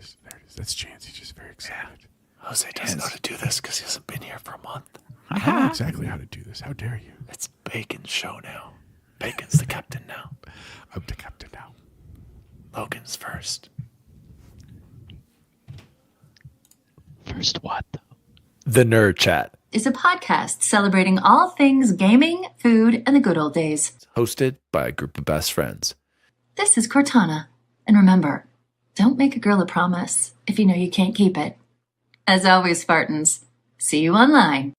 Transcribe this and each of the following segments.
is. There it is. That's Chance. He's just very excited. Jose doesn't know how to do this because he hasn't been here for a month. I know exactly how to do this. How dare you? It's Bacon's show now. Bacon's the captain now. I'm the captain now. Logan's first. First what, though? The Nerd Chat. Is a podcast celebrating all things gaming, food, and the good old days. Hosted by a group of best friends. This is Cortana. And remember, don't make a girl a promise if you know you can't keep it. As always, Spartans, see you online.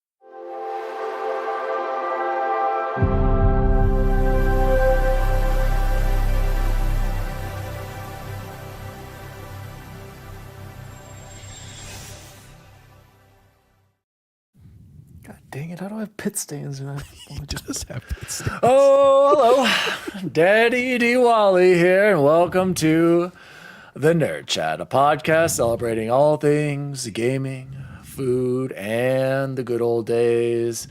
God dang it, I don't have pit stains. And I Just have pit stains. Oh, hello. Daddy Diwali here, and welcome to The Nerd Chat, a podcast celebrating all things gaming, food, and the good old days.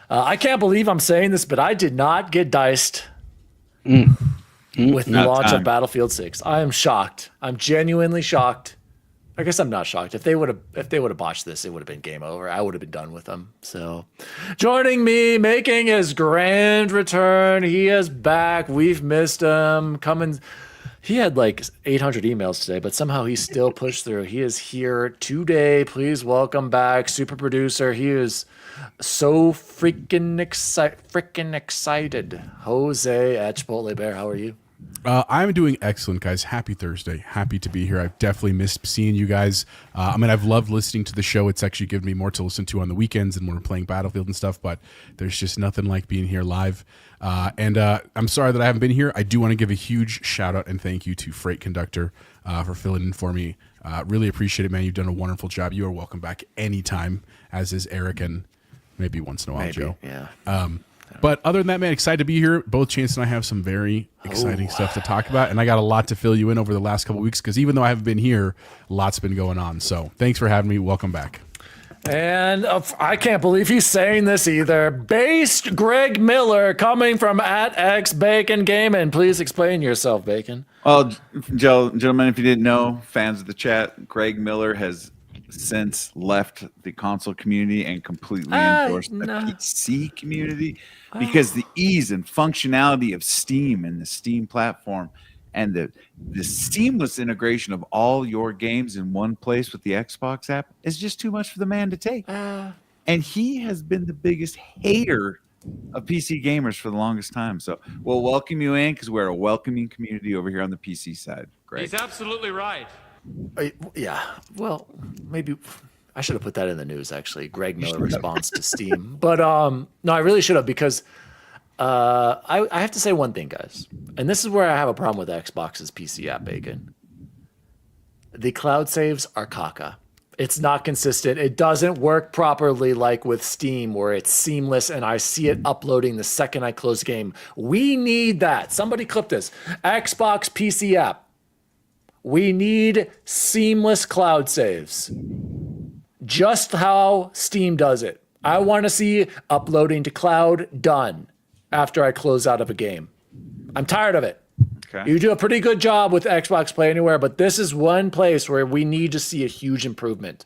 I can't believe I'm saying this, but I did not get diced with the launch of Battlefield 6. I am shocked. I'm genuinely shocked. I guess I'm not shocked. If they would have botched this, it would have been game over. I would have been done with them. So, joining me, making his grand return, he is back. We've missed him. He had like 800 emails today, but somehow he still pushed through. He is here today. Please welcome back super producer. He is so freaking excited. Jose at Chipotle Bear. How are you? I'm doing excellent, guys. Happy Thursday. Happy to be here. I've definitely missed seeing you guys. I've loved listening to the show. It's actually given me more to listen to on the weekends and when we're playing Battlefield and stuff, but there's just nothing like being here live. I'm sorry that I haven't been here. I do want to give a huge shout out and thank you to Freight Conductor for filling in for me. Really appreciate it, man. You've done a wonderful job. You are welcome back anytime, as is Eric and maybe once in a while, Joe. Yeah. But other than that, man, excited to be here. Both Chance and I have some very exciting stuff to talk about, and I got a lot to fill you in over the last couple of weeks because even though I haven't been here, lots been going on. So thanks for having me. Welcome back. And I can't believe he's saying this either. Based Greg Miller coming from @XBaconGaming. Please explain yourself, Bacon. Well, gentlemen, if you didn't know, fans of the chat, Greg Miller has since left the console community and completely endorsed the PC community because the ease and functionality of Steam and the Steam platform and the seamless integration of all your games in one place with the Xbox app is just too much for the man to take. And he has been the biggest hater of PC gamers for the longest time. So we'll welcome you in because we're a welcoming community over here on the PC side. Greg. He's absolutely right. Yeah, well, maybe I should have put that in the news, actually. Greg Miller responds to Steam. But no, I really should have because I have to say one thing, guys. And this is where I have a problem with Xbox's PC app, Bacon. The cloud saves are caca. It's not consistent. It doesn't work properly like with Steam where it's seamless and I see it uploading the second I close game. We need that. Somebody clip this. Xbox PC app. We need seamless cloud saves. Just how Steam does it. I want to see uploading to cloud done after I close out of a game. I'm tired of it. Okay. You do a pretty good job with Xbox Play Anywhere, but this is one place where we need to see a huge improvement.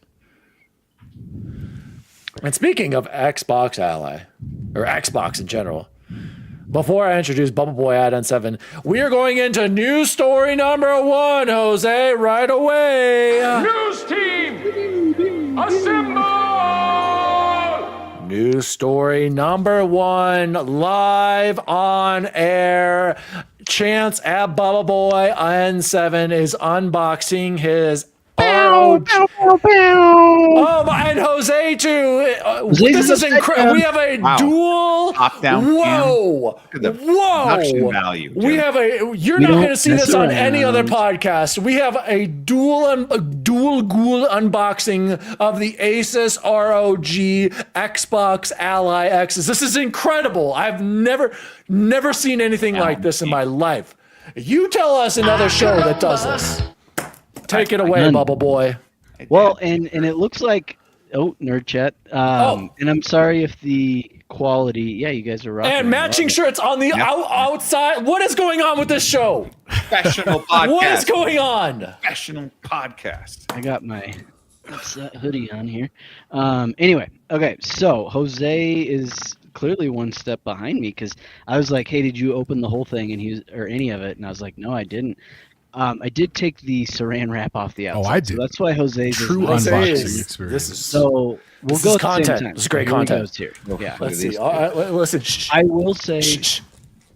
And speaking of Xbox Ally, or Xbox in general, before I introduce Bubble Boy Add-on 7, we are going into news story number 1, Jose, right away. News team, assemble! News story number 1, live on air. Chance at Bubble Boy N7 is unboxing his ROG. Oh, and Jose too. This is incredible. We have a dual top-down. Whoa! Production value. We have a. You're not going to see this on any other podcast. We have a dual ghoul unboxing of the Asus ROG Xbox Ally X's. This is incredible. I've never seen anything like this in my life. You tell us another show that does this. Take it away, Bubble Boy. Well, and it looks like Nerd Chat. Oh. And I'm sorry if the quality. Yeah, you guys are rocking. And matching shirts on the outside. What is going on with this show? Professional podcast. What is going on? Professional podcast. I got my hoodie on here. Anyway, okay. So Jose is clearly one step behind me because I was like, "Hey, did you open the whole thing?" And he was, or any of it, and I was like, "No, I didn't." I did take the saran wrap off the outside. I did. So that's why Jose's True is unboxing experience. This is So we'll This go is at the same content. time. This is great Here we content. go, here. Yeah. Let's see. All right, listen. Shh. I will say, Shh.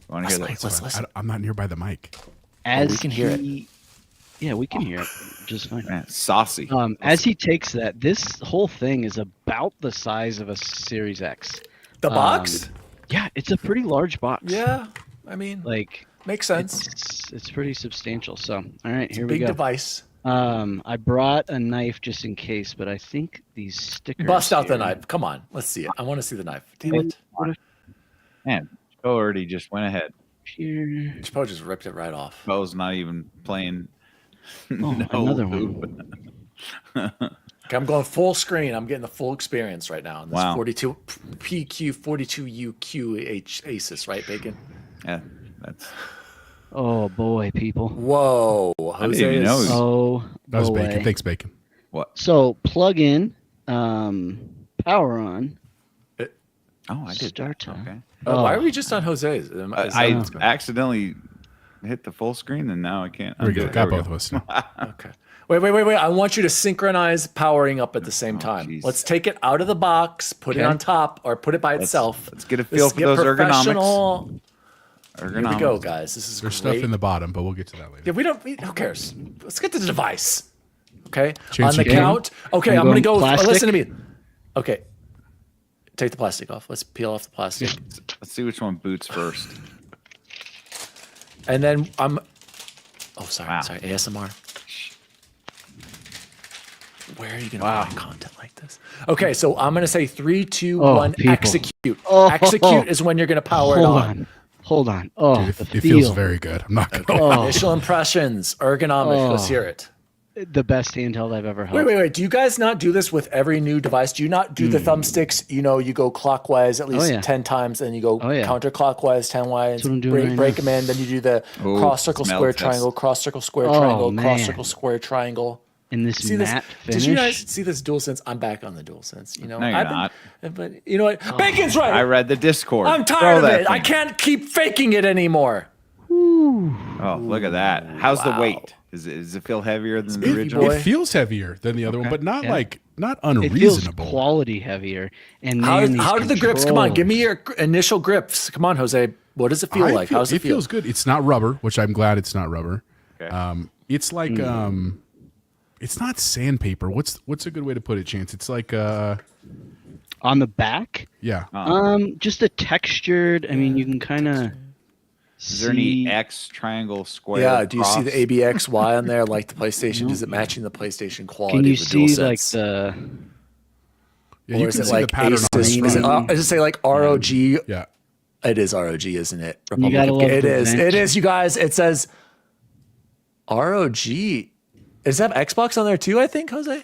Want to hear Let's that? listen. I'm not nearby the mic. as we can hear it. Yeah, we can hear it just fine. Man, saucy. As he takes that, this whole thing is about the size of a Series X. The box? Yeah, it's a pretty large box. Yeah. I mean, Like makes sense. it's pretty substantial. So, all right, here we Big go. device. I brought a knife just in case, but I think these stickers. Bust out the here- knife. Come on. Let's see it. I want to see the knife. Damn it. Man, Joe already just went ahead. Here. Chapo just ripped it right off. Joe's not even playing. Oh, another one. Okay, I'm going full screen. I'm getting the full experience right now. On this Wow. 42 PQ 42UQH Asus, right, Bacon? Yeah, that's. Oh boy, people. Whoa. didn't Jose even know is- he- Oh, That was boy. bacon. Thanks, bacon. What? So plug in, power on. Oh, I did. Start that. time. Okay. Why Oh. are we just on Jose's? I accidentally hit the full screen and now I can't. There we undo go. it. Got There we both of us. now. Okay. Wait. I want you to synchronize powering up at the same time. jeez. Let's take it out of the box, put it Okay. on top, or put it by itself. Let's get a feel for those professional. Here we ergonomics. go, guys. This is There's great. stuff in the bottom, but we'll get to that later. Yeah, who cares? Let's get to the device. Okay. Chance On the you can. count. Okay, I'm I'm going to going go. plastic. Listen to me. Okay. Take the plastic off. Let's peel off the plastic. Let's see which one boots first. And then I'm. Oh, sorry. Wow. Sorry. ASMR. Where are you going to find content like this? Okay, so I'm going to say 3, 2, Oh, 1, people. execute. Oh. Execute is when you're going to power Hold it on. on. Hold on. Oh, Dude, the it feel. feels very good. I'm not gonna. Oh, Initial impressions, ergonomic. Let's Oh. hear it. the best handheld I've ever held. Wait. Do you guys not do this with every new device? Do you not do the thumbsticks? You know, you go clockwise at least yeah. 10 times, and you go Oh, yeah. counterclockwise 10 ways. what I'm doing right break now. them in. Then you do the Oh, cross circle, smell square, test. triangle, cross circle, square, Oh, triangle, man. cross circle, square, triangle. And this See this? matte finish. Did you guys see this DualSense? I'm back on the DualSense. You know, No, you're I've not. But you know what? Bacon's right. I read the Discord. I'm Throw tired of that it. I thing. can't keep faking it anymore. Oh, look at that. How's Wow. the weight? Does it feel heavier than the beefy, original? boy. It feels heavier than the other one, but not Yeah. not It feels unreasonable. quality heavier. And How man, do these the grips come on? Give me controls. your initial grips. Come on, Jose. What does it feel like? How does it feel? feels good. It's not rubber, which I'm glad it's not rubber. Okay. It's like it's not sandpaper. What's a good way to put it, Chance? It's like on the back. yeah. Just a textured. I mean, you can kind of. Is there any X, triangle, square? Yeah, do you see cross? the ABXY on there like the PlayStation? Is it matching the PlayStation quality Can you of the see DualSense? like the? Yeah, or you is can it see like the pattern on the Asus? Is screen. it say like ROG? Yeah. It is ROG, isn't it? You gotta love It the is. vent. It is, you guys. It says ROG. Does it have Xbox on there too, I think, Jose?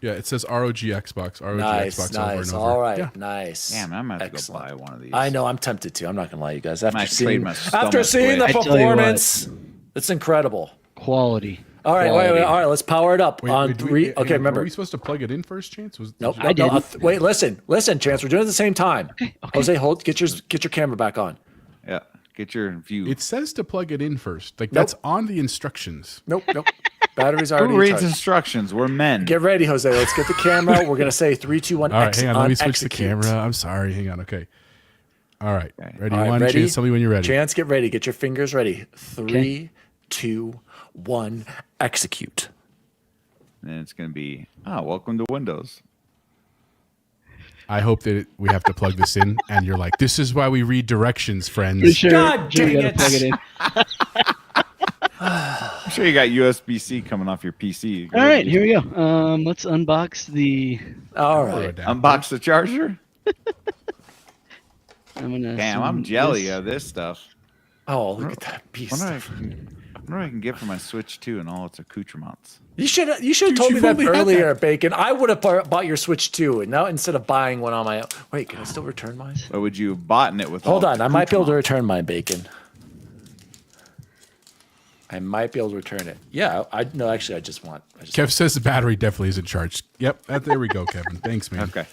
Yeah, it says ROG Xbox, ROG Nice, Xbox over nice. and over. All right, Yeah. nice. Damn, I'm gonna have to go Excellent. buy one of these. I know, I'm tempted to. I'm not gonna lie, you guys. After Might seeing, trade my after stomach seeing the away. I tell you what. performance, it's incredible. Quality. All right, Quality. wait. All right, let's power it up on do we- three. hang Okay, on, remember. Were we supposed to plug it in first, Chance? Nope. I didn't. Wait, listen, Chance. We're doing it at the same time. Okay. Jose, get your camera back on. Yeah, get your view. It says to plug it in first. Like that's on the instructions. Nope. Battery's already Who reads charged. instructions? We're men. Get ready, Jose. Let's get the camera. We're gonna say 3, 2, 1. All right, hang on. Let me switch execute. the camera. I'm sorry. Hang on. Okay. All right. Ready? All right, One. ready? Chance, tell me when you're ready. Chance, get ready. Get your fingers ready. 3, 2, 1. Execute. And it's gonna be welcome to Windows. I hope that we have to plug this in, and you're like, "This is why we read directions, friends." For sure. God sure you dang gotta it. plug it in. I'm sure you got USB-C coming off your PC. All right, here we go. Let's unbox the. All Or right. adapter. Unbox the charger. I'm gonna. Damn, zoom I'm jelly this. of this stuff. Oh, look at that beast. Wonder if- What do I can get for my Switch 2 and all its accoutrements? You should have told me you've that only had earlier, Bacon. I would have bought your Switch 2, and now instead of buying one on my own. Wait, can I still return mine? Or would you have bought it with Hold all on, its I might be able to accoutrements? return mine, Bacon. I might be able to return it. Yeah, no, actually, I just Kev says the battery definitely isn't charged. Yep, there we go, Kevin. Thanks, man. Okay.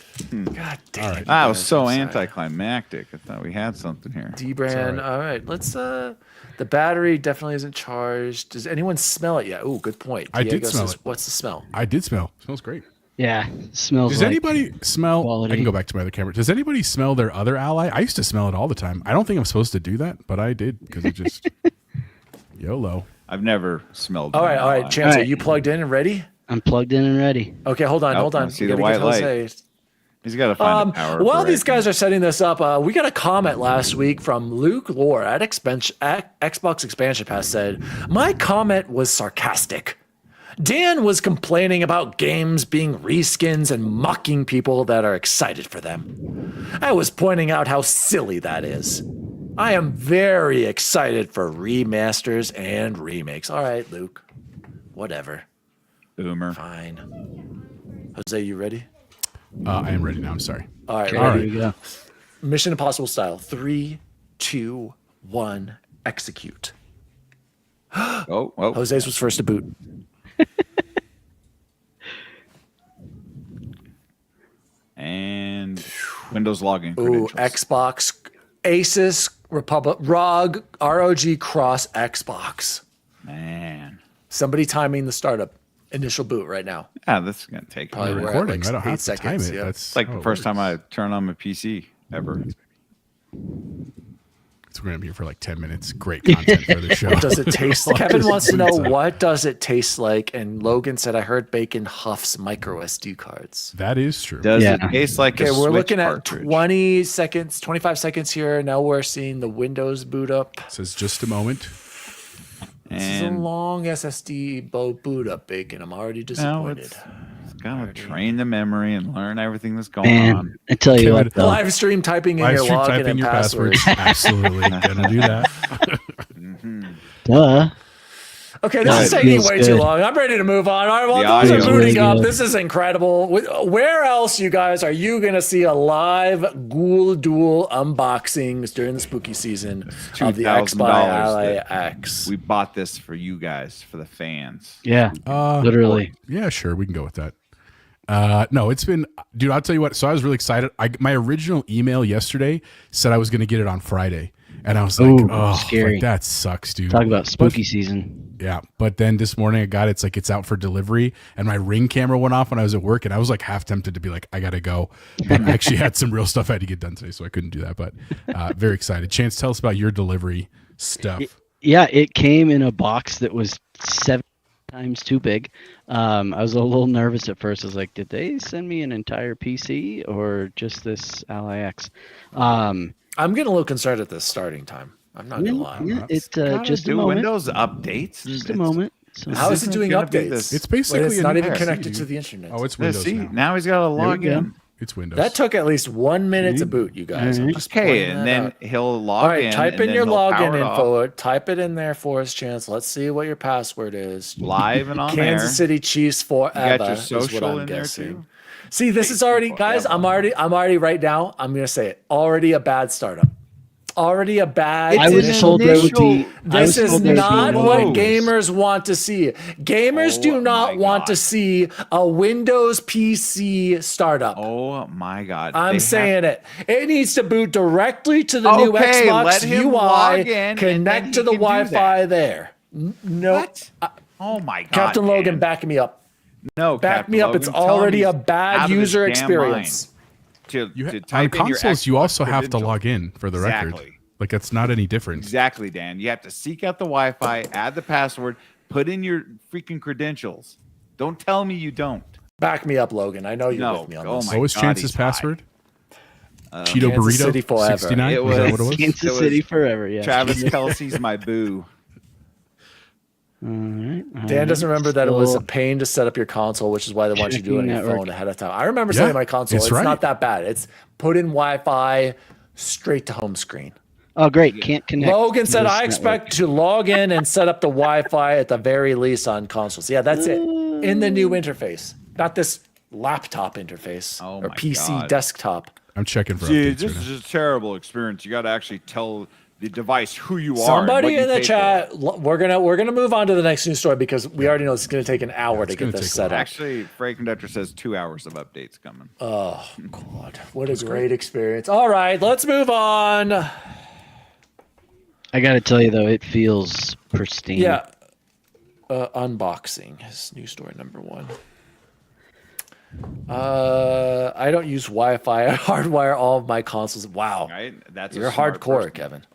God damn it. That was so I'm sorry. anticlimactic. I thought we had something here. D-brand. All right, let's. The battery definitely isn't charged. Does anyone smell it yet? Oh, good point. I did Diego smell says, it. What's the smell? I did smell. Smells great. Yeah, smells. Does like anybody smell? quality. I can go back to my other camera. Does anybody smell their other ally? I used to smell it all the time. I don't think I'm supposed to do that, but I did because it just YOLO. I've never smelled. All right, vanilla. Chance, All are right. you plugged in and ready? I'm plugged in and ready. Okay, hold on. Nope, I see the white light. He's got to find the power. While brick. these guys are setting this up, we got a comment last week from Luke Lore at Xbox Expansion Pass said, "My comment was sarcastic. Dan was complaining about games being reskins and mocking people that are excited for them. I was pointing out how silly that is. I am very excited for remasters and remakes." All right, Luke. Whatever. Boomer. Fine. Jose, you ready? I am ready now. I'm sorry. All right, Okay, ready? here we go. Mission Impossible style. 3, 2, 1, execute. Oh. Jose's was first to boot. And Windows login Ooh, credentials. Xbox, Asus, ROG Cross Xbox. Man. Somebody timing the startup initial boot right now. Yeah, this is gonna take. Probably We're we're at recording. like I don't 8 have to time seconds, it. yeah. That's It's like how the it first time works. I turn on my PC ever. So we're gonna be here for like 10 minutes. Great content for the show. Does it taste? Kevin wants to know what does it taste like, and Logan said, "I heard bacon huffs micro SD cards." That is true. Does Yeah. it taste like Okay, a we're Switch looking at cartridge? 20 seconds, 25 seconds here. Now we're seeing the Windows boot up. Says just a moment. This is a And long SSD boot up, Bacon. I'm already now disappointed. it's gotta train the memory and learn everything that's going Man, on. I tell you what, though. Live stream typing in Live your stream login typing and your password. passwords. Absolutely. Gonna do that. Duh. Okay, this That is taking feels way good. too long. I'm ready to move on. All right, The well, those are audio booting is up. good. This is incredible. Where else, you guys, are you going to see a live Ghoul Duel unboxings during the spooky season of the X by Ally that X? We bought this for you guys, for the fans. Yeah, literally. Yeah, sure. We can go with that. No, it's been, dude, I'll tell you what. So I was really excited. My original email yesterday said I was going to get it on Friday. And I was like, Ooh, oh, scary. like, that sucks, dude. Talk about spooky season. Yeah. But then this morning I got it. It's like, it's out for delivery. And my Ring camera went off when I was at work. And I was like half tempted to be like, I got to go. But I actually had some real stuff I had to get done today. So I couldn't do that. But very excited. Chance, tell us about your delivery stuff. Yeah, it came in a box that was 7 times too big. I was a little nervous at first. I was like, did they send me an entire PC or just this Ally X? I'm getting a little concerned at the starting time. I'm not going to lie. Yeah, it Gotta just a do moment. Windows updates. Just a moment. So How is it isn't doing gonna be updates? this- It's basically Wait, it's not a new even PC, connected dude. to the internet. Oh, it's Yeah, Windows see, now. now he's got to log we go. in. It's Windows. That took at least 1 minute to boot, you guys. I'm Alright. just Okay, pointing and that then out. he'll log All right, in. type and in then your he'll login power it off info. Type it in there for us, Chance. Let's see what your password is. live and on Kansas there. City Chiefs forever. You got your is what social I'm in there guessing. too. See, this is already, guys. I'm already right now. I'm gonna say it. Already a bad startup. Already a bad. I was It's told there would initial- be. I This was is told there would be not no what lows. gamers want to see. Gamers Oh do not my want to God. see a Windows PC startup. Oh my God! I'm saying it. It needs to boot directly to the new Okay, Xbox let him UI. log in, and then Connect he to the can do Wi-Fi that. there. No, What? Oh my God! Captain Logan, man. back me up. No, Back Captain me up. Logan, It's tell him already he's a out bad of his user damn experience. mind. To on type in your consoles, you Xbox also have to credentials. log in for the record. Exactly. Like, it's not any different. Exactly, Dan. You have to seek out the Wi-Fi, add the password, put in your freaking credentials. Don't tell me you don't. Back me up, Logan. I know you're No. with me on Oh this. my What was God, Chance's he's high. password? Cheeto Kansas Burrito City forever. 69? It Was that what it was- was? Kansas It was City forever. Yeah. Travis Kelsey's my boo. All right. Dan doesn't remember that it was a So- pain to set up your console, which is why they want you to do it on Checking your network. phone ahead of time. I remember Yeah, setting my console. it's It's right. not that bad. It's put in Wi-Fi straight to home screen. Oh, great. Can't connect. Logan to said, this I expect to log in and set up the Wi-Fi at the very least on consoles. Yeah, that's it. In the new interface. Not this laptop interface or my PC God. desktop. I'm checking for See, updates this right now. is a terrible experience. You got to actually tell the device who you are. and Somebody what you in the pay for. chat, we're gonna move on to the next news story because we already know it's gonna take an hour to get gonna this take a set while. up. Actually, Freight Conductor says 2 hours of updates coming. Oh God, what a great experience! All right, let's move on. I got to tell you, though, it feels pristine. Yeah, unboxing is news story number 1. I don't use Wi-Fi. I hardwire all of my consoles. Wow, Right? That's a you're smart hardcore, person. Kevin.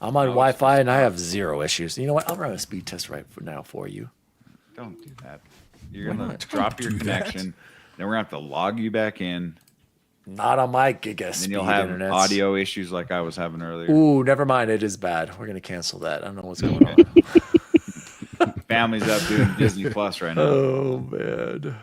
I'm on Wi-Fi and I have 0 issues. You know what? I'll run a speed test right now for you. Don't do that. You're gonna drop your connection. Then we're gonna have to log you back in. Not on my giga Then speed you'll have internet. audio issues like I was having earlier. Ooh, never mind. It is bad. We're gonna cancel that. I don't know what's going on. Family's up doing Disney Plus right now. Oh man.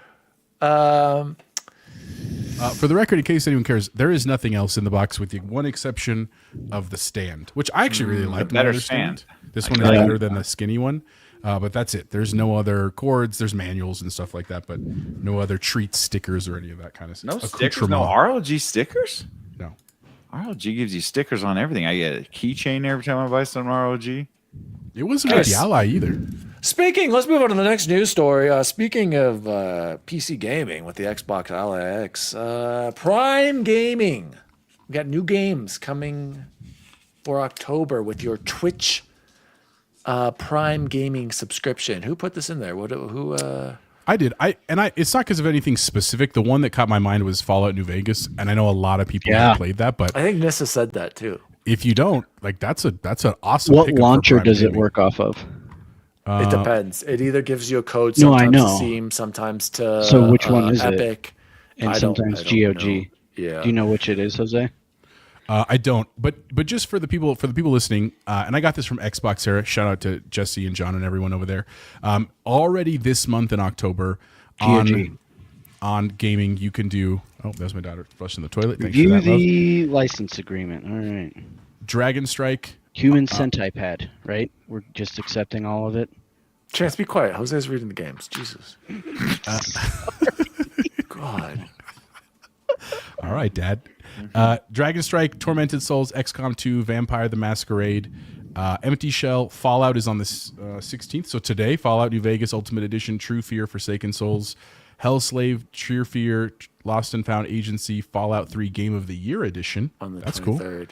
For the record, in case anyone cares, there is nothing else in the box with the one exception of the stand, which I actually really like. better my other stand. This one is better than the skinny one, but that's it. There's no other cords. There's manuals and stuff like that, but no other treats, stickers, or any of that kind of No stuff. stickers, no RLG stickers. No. RLG gives you stickers on everything. I get a keychain every time I buy some RLG. It wasn't with the Yes. Ally either. Let's move on to the next news story. Speaking of PC gaming with the Xbox Ally X, Prime Gaming. We got new games coming for October with your Twitch Prime Gaming subscription. Who put this in there? I did. It's not because of anything specific. The one that caught my mind was Fallout New Vegas, and I know a lot of people have played that. But I think Nissa said that too. if you don't, like, that's an awesome. What pickup for launcher Prime does it Gaming. work off of? It depends. It either gives you a code No, I sometimes know. to Steam, sometimes to So which one is it? Epic, And I don't- sometimes I don't GOG. know. Yeah. Do you know which it is, Jose? I don't, but just for the people listening, and I got this from Xbox Era. Shout out to Jesse and John and everyone over there. Already this month in October GOG. on gaming, you can do. Oh, there's my daughter flushing the toilet. Thanks for Review that, love. the license agreement. All right. Dragon Strike. Human Sentai Pad, right? We're just accepting all of it. Chance, be quiet. Jose's reading the games. Jesus. God. All right, Dad. Dragon Strike, Tormented Souls, XCOM 2, Vampire the Masquerade, Empty Shell, Fallout is on the 16th. So today, Fallout New Vegas Ultimate Edition, True Fear, Forsaken Souls, Hellslave, True Fear, Lost and Found Agency, Fallout 3 Game of the Year Edition. On the That's 23rd.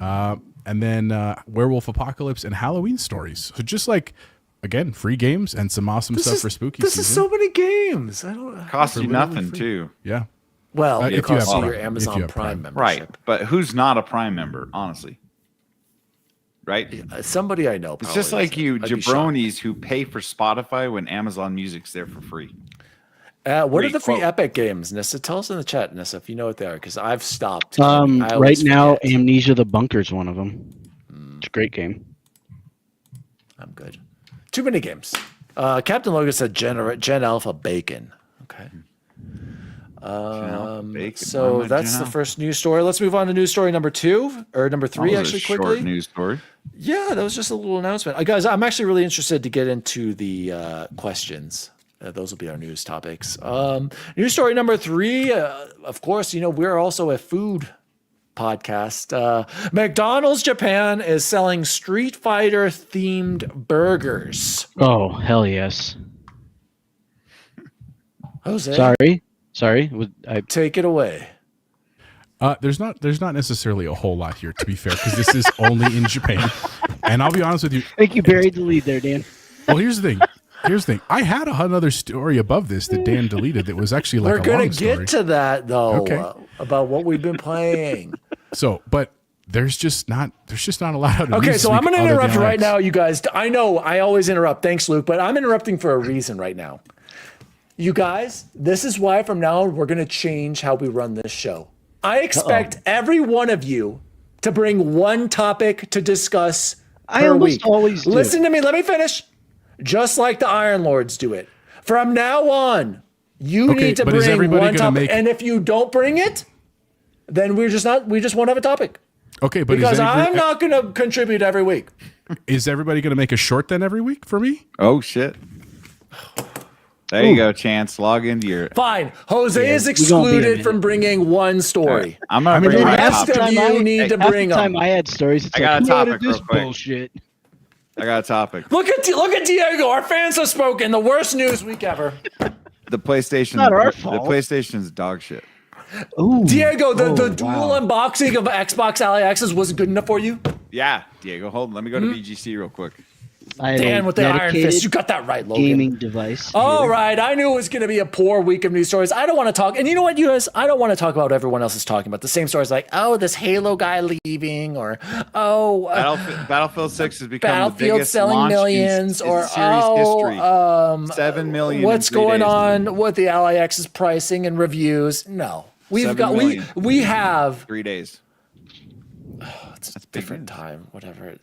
cool. And then Werewolf Apocalypse and Halloween Stories. So just like, again, free games and some awesome stuff for spooky This season. is so many games. I don't. Costs you nothing too. Yeah. Well, if it you costs have you your Prime. If Amazon you have Prime Prime. Right. membership. But who's not a Prime member, honestly? Right? Somebody I know. It's just probably like you isn't. I'd be shocked. jabronis who pay for Spotify when Amazon Music's there for free. What are the free quote. Epic games, Nissa? Tell us in the chat, Nissa, if you know what they are, because I've stopped. I Right always now, forget. Amnesia the Bunker's one of them. It's a great game. I'm good. Too many games. Captain Logan said Gen Alpha Bacon. Okay. Bacon. So Why am I that's Gen the Alpha? first news story. Let's move on to news story number 2 or number 3, That was actually, a short quickly. news story. Yeah, that was just a little announcement. Guys, I'm actually really interested to get into the questions. Those will be our news topics. News story number 3. Of course, we're also a food podcast. McDonald's Japan is selling Street Fighter themed burgers. Oh, hell yes. Jose, Sorry. take it away. There's not necessarily a whole lot here, to be fair, because this is only in Japan. And I'll be honest with you. I think you buried the lead there, Dan. Well, here's the thing. I had another story above this that Dan deleted that was actually like We're a gonna long story. get to that though, Okay. About what we've been playing. So, but there's just not a lot of Okay, news so this I'm week going to other interrupt than right Alex. now, you guys. I know I always interrupt. Thanks, Luke, but I'm interrupting for a reason right now. You guys, this is why from now on we're going to change how we run this show. I expect every one of you to bring one topic to discuss I per almost week. always do. Listen to me. Let me finish. Just like the Iron Lords do it. From now on, you Okay, need to but is bring everybody one gonna topic, make- and if you don't bring it, then we just won't have a topic. Okay, but Because I'm not going to contribute every week. is everybody going to make a short then every week for me? Oh shit. There you go, Chance. Log into your. Fine. Jose is we gonna be a excluded minute. from bringing one story. I'm gonna mean, bring the my rest topic. of you need to half bring the time them. I had stories. It's I got a who added topic this real quick. bullshit? I got a topic. Look at Diego. Our fans have spoken. The worst news week ever. The PlayStation. not our The fault. PlayStation's dog shit. Ooh. Diego, the Oh, dual wow. unboxing of Xbox LAXs wasn't good enough for you? Yeah, Diego. Hold on. Let me go to VGC real quick. I had Dan a with the Iron dedicated Fist. You got that right, Logan. gaming device. All here. right, I knew it was going to be a poor week of news stories. I don't want to talk, and you know what, you guys? I don't want to talk about what everyone else is talking about. The same stories like, oh, this Halo guy leaving, or oh, Battlefield 6 has become the Battlefield biggest selling launch millions, in or series history. 7 million. in what's 3 going days. on with the LAX's pricing and reviews? No, we've 7 got million. we have 3 days. it's a big different news. time. Whatever,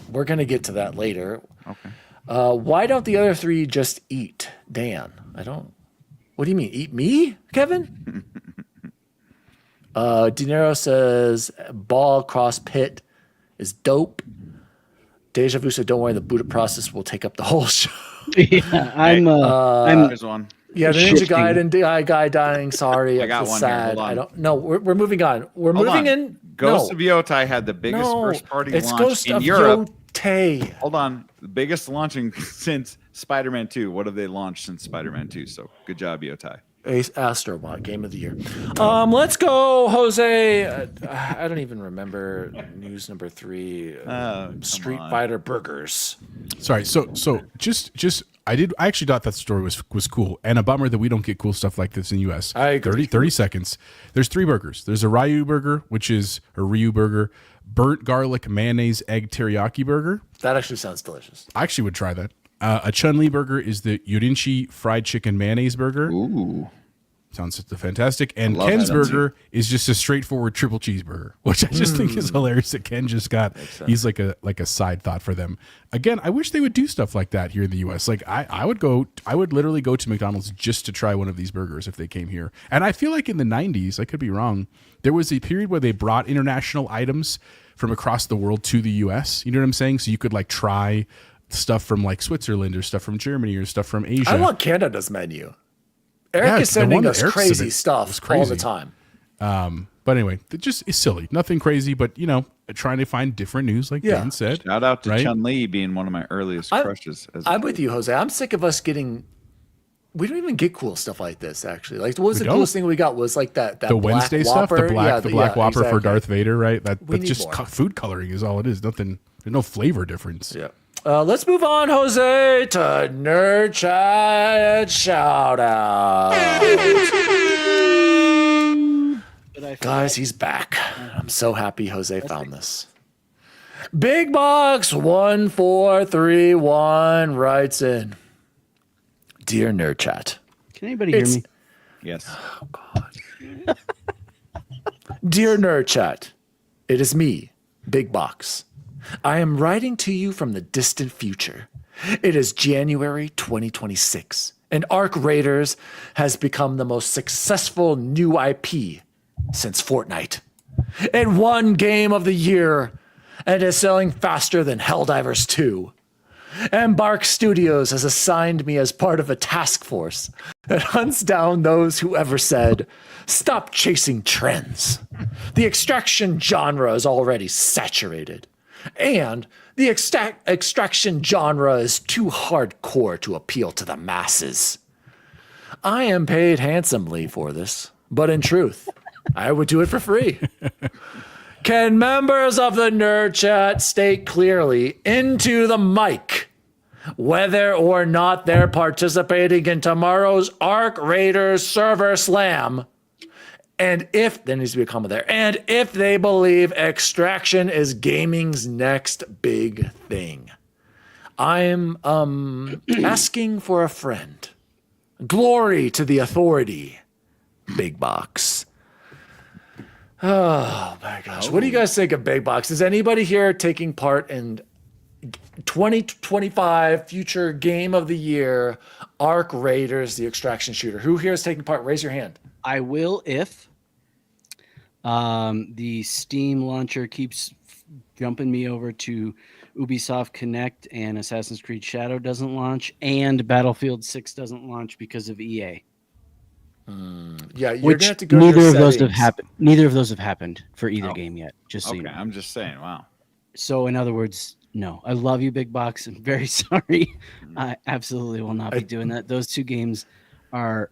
we're gonna get to that later. Okay. Why don't the other three just eat? Dan, I don't. What do you mean, eat me, Kevin? De Niro says ball cross pit is dope. Deja Vu said, don't worry, the boot process will take up the whole show. Yeah, I'm Here's one. Yeah, the Ninja Shifting. Gaiden guy dying. Sorry, I got it's one here. sad. Hold on. I don't. No, we're moving on. We're Hold moving on. in. Ghost no, of Yotai had the biggest no, first party it's launch Ghost in of Europe. Yotai. Hold on. The biggest launching since Spider-Man 2. What have they launched since Spider-Man 2? So good job, Yotai. Astrobot Game of the Year. Let's go, Jose. I don't even remember news number 3. Street on. Fighter burgers. Sorry. So just I actually thought that story was cool, and a bummer that we don't get cool stuff like this in the US. I agree. 30 seconds. There's 3 burgers. There's a Ryu burger, which is a Ryu burger, burnt garlic mayonnaise egg teriyaki burger. That actually sounds delicious. I actually would try that. A Chun-Li burger is the Yorinchi fried chicken mayonnaise burger. Ooh. Sounds fantastic. And love Ken's that burger is just a straightforward triple cheeseburger, which I just think is hilarious that Ken just got. He's like a side thought for them. Again, I wish they would do stuff like that here in the US. Like I would literally go to McDonald's just to try one of these burgers if they came here. And I feel like in the 90s, I could be wrong, there was a period where they brought international items from across the world to the US. You know what I'm saying? So you could like try stuff from like Switzerland or stuff from Germany or stuff from Asia. I want Canada's menu. Eric Yeah, is the one sending that us Eric crazy submitted stuff was all the crazy. time. But anyway, it just is silly. Nothing crazy, but trying to find different news, like Yeah. Dan said. Shout out to Right? Chun-Li being one of my earliest crushes. I'm with you, Jose. I'm sick of us getting. We don't even get cool stuff like this. Actually, like what was the don't? coolest thing we got was like that The Black Wednesday stuff, Whopper. the black Whopper exactly. for Darth Vader, right? That's need just more. food coloring is all it is. Nothing. There's no flavor difference. Yeah. Let's move on, Jose, to Nerd Chat shout out. Guys, he's back. I'm so happy Jose found this. Big Box 1431 writes in, Dear Nerd Chat. Can anybody hear It's- me? Yes. Dear Nerd Chat, it is me, Big Box. I am writing to you from the distant future. It is January 2026, and Arc Raiders has become the most successful new IP since Fortnite. It won Game of the Year and is selling faster than Helldivers 2. Embark Studios has assigned me as part of a task force that hunts down those who ever said, stop chasing trends. The extraction genre is already saturated. And the extraction genre is too hardcore to appeal to the masses. I am paid handsomely for this, but in truth, I would do it for free. Can members of the Nerd Chat state clearly into the mic whether or not they're participating in tomorrow's Arc Raiders server slam? And if, there needs to be a comma there, and if they believe extraction is gaming's next big thing. I'm asking for a friend. Glory to the authority, Big Box. Oh my gosh. What do you guys think of Big Box? Is anybody here taking part in 2025 future Game of the Year Arc Raiders, the extraction shooter? Who here is taking part? Raise your hand. I will if The Steam launcher keeps jumping me over to Ubisoft Connect, and Assassin's Creed Shadow doesn't launch, and Battlefield 6 doesn't launch because of EA. Yeah, you're Which gonna have to go to neither your of those have settings. happened. Neither of those have happened for either Oh. game yet. Just so you Okay, know. I'm just saying. Wow. So in other words, no. I love you, Big Box. I'm very sorry. I absolutely will not be doing that. Those two games are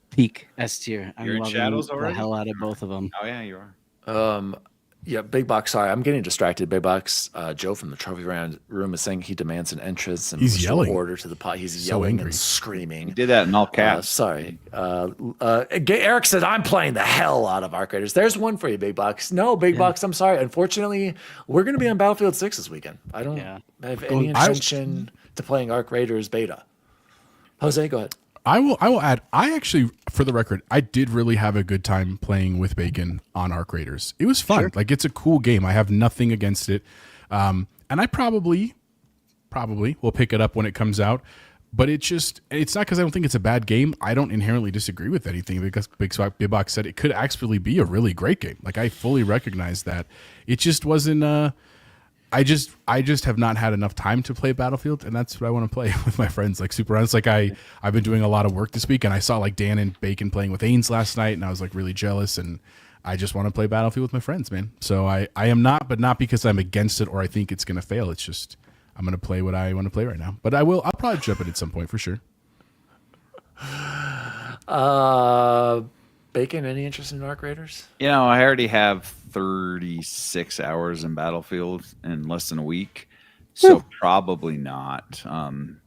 peak S tier. I'm You're in loving Shadows the already? hell out of both of them. Oh yeah, you are. Yeah, Big Box. Sorry, I'm getting distracted. Big Box. Joe from the trophy room is saying he demands an entrance and He's restore yelling. order to the pot. He's So yelling angry. and screaming. You did that in all caps. Sorry. Eric said, I'm playing the hell out of Arc Raiders. There's one for you, Big Box. No, Big Box, I'm sorry. Unfortunately, we're going to be on Battlefield 6 this weekend. I don't have any intention to playing Arc Raiders beta. Jose, go ahead. I will add, I actually, for the record, I did really have a good time playing with Bacon on Arc Raiders. It was fun. Like, it's a cool game. I have nothing against it. And I probably will pick it up when it comes out. But it's not because I don't think it's a bad game. I don't inherently disagree with anything because Big Box said it could actually be a really great game. Like, I fully recognize that. It just wasn't, I just have not had enough time to play Battlefield, and that's what I want to play with my friends. Like, super honest, like I've been doing a lot of work this week, and I saw like Dan and Bacon playing with Ains last night, and I was like really jealous, and I just want to play Battlefield with my friends, man. So I am not, but not because I'm against it or I think it's gonna fail. It's just I'm gonna play what I want to play right now. But I'll probably jump it at some point for sure. Bacon, any interest in Arc Raiders? You know, I already have 36 hours in Battlefield in less than a week, so probably not.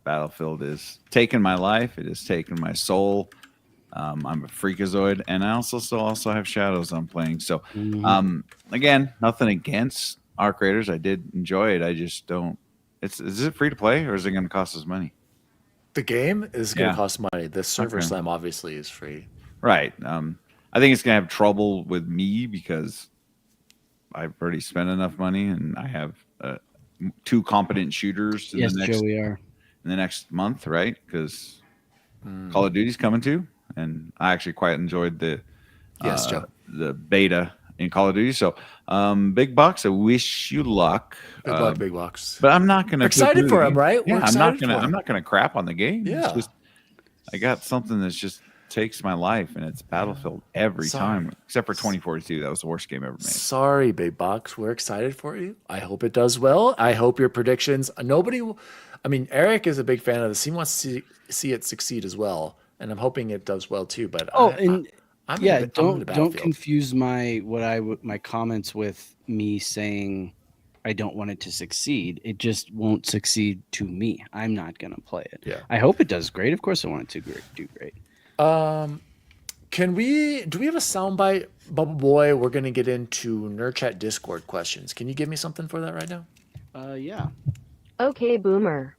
Battlefield is taking my life. It has taken my soul. I'm a freakazoid, and I also have Shadows I'm playing. So, again, nothing against Arc Raiders. I did enjoy it. I just don't. Is it free to play, or is it going to cost us money? The game is going to Yeah. cost money. The server Okay. slam obviously is free. Right. I think it's going to have trouble with me because I've already spent enough money, and I have 2 competent shooters in Yes, the next Joe, we are. in the next month, right? Because Call of Duty's coming too, and I actually quite enjoyed the Yes, Joe. the beta in Call of Duty. So, Big Box, I wish you luck. Good luck, Big Box. But I'm not going to. We're excited for him, right? Yeah, We're I'm not excited going to. for I'm him. not going to crap on the game. Yeah. It's just, I got something that's just takes my life, and it's Battlefield every time, except for 2042. That was the worst game ever made. Sorry, Big Box. We're excited for you. I hope it does well. I hope your predictions. Eric is a big fan of this. He wants to see it succeed as well, and I'm hoping it does well too. But I'm into don't Battlefield. confuse my comments with me saying I don't want it to succeed. It just won't succeed to me. I'm not gonna play it. Yeah. I hope it does great. Of course, I want it to do great. Do we have a soundbite, Bubble Boy? We're gonna get into Nerd Chat Discord questions. Can you give me something for that right now? Yeah. Okay, boomer.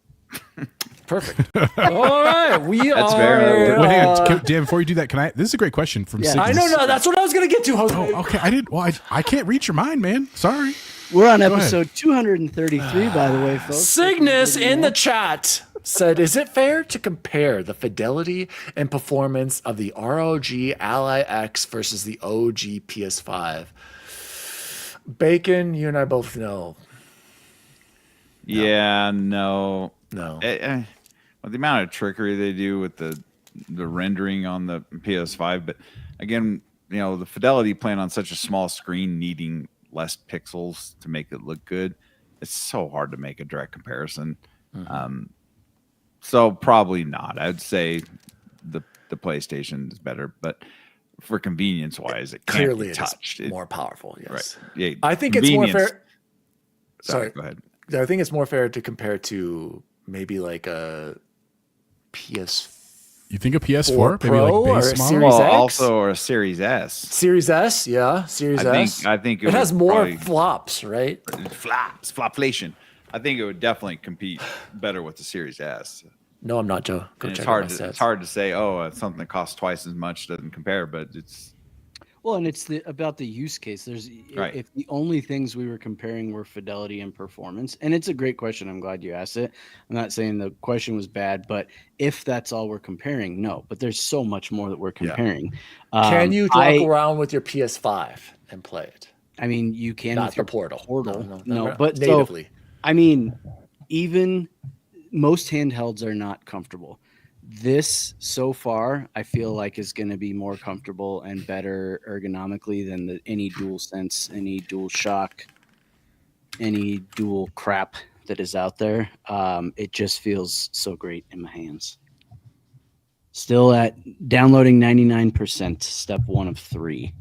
Perfect. All right, That's very Wait, hang on, Dan. Before you do that, this is a great question from Yeah. Cygnus. I know. No, that's what I was gonna get to. Jose. Oh, okay. I didn't. Well, I can't read your mind, man. Sorry. We're on ahead. episode 233, by the way, folks. Cygnus in the chat said, "Is it fair to compare the fidelity and performance of the ROG Ally X versus the OG PS5?" Bacon, you and I both know. Yeah, no. No. Well, the amount of trickery they do with the rendering on the PS5, but again, the fidelity playing on such a small screen, needing less pixels to make it look good, it's so hard to make a direct comparison. So probably not. I'd say the PlayStation is better, but for convenience wise, it can't Clearly be it touched. is more powerful. Yes. Right. Yeah, I think it's more convenience- fair. Sorry, go ahead. I think it's more fair to compare to maybe like a PS You think a PS4, maybe Pro like or base a model? Series Well, X? also or a Series S. Series S, yeah, Series S. I think it has would more probably- flops, right? Flopflation. I think it would definitely compete better with the Series S. No, I'm not, Joe. Go And check out my stats. it's hard to say, oh, something that costs twice as much doesn't compare, but it's Well, and it's about the use case. Right. If the only things we were comparing were fidelity and performance, and it's a great question. I'm glad you asked it. I'm not saying the question was bad, but if that's all we're comparing, no. But there's so much more that we're comparing. Can you walk around with your PS5 and play it? I mean, you can Not with the your Portal. No, but natively. So, I mean, even most handhelds are not comfortable. This so far, I feel like is going to be more comfortable and better ergonomically than any DualSense, any DualShock, any dual crap that is out there. It just feels so great in my hands. Still at downloading 99%, step 1 of 3.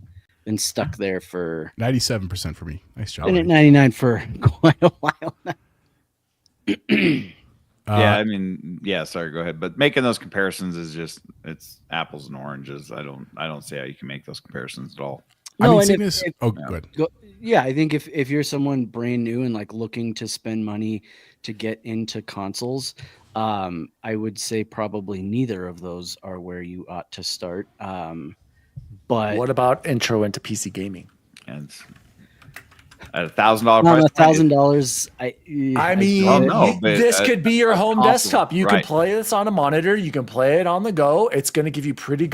Been stuck there for 97% for me. Nice job. Been at 99 for quite a while now. Yeah, I mean, yeah. Sorry, go ahead. But making those comparisons is it's apples and oranges. I don't see how you can make those comparisons at all. No, I mean, good. Yeah, I think if you're someone brand new and like looking to spend money to get into consoles, I would say probably neither of those are where you ought to start. But what about intro into PC gaming? And at $1,000 price, $1,000. I mean, this could be your home desktop. You can play this on a monitor. You can play it on the go. It's going to give you pretty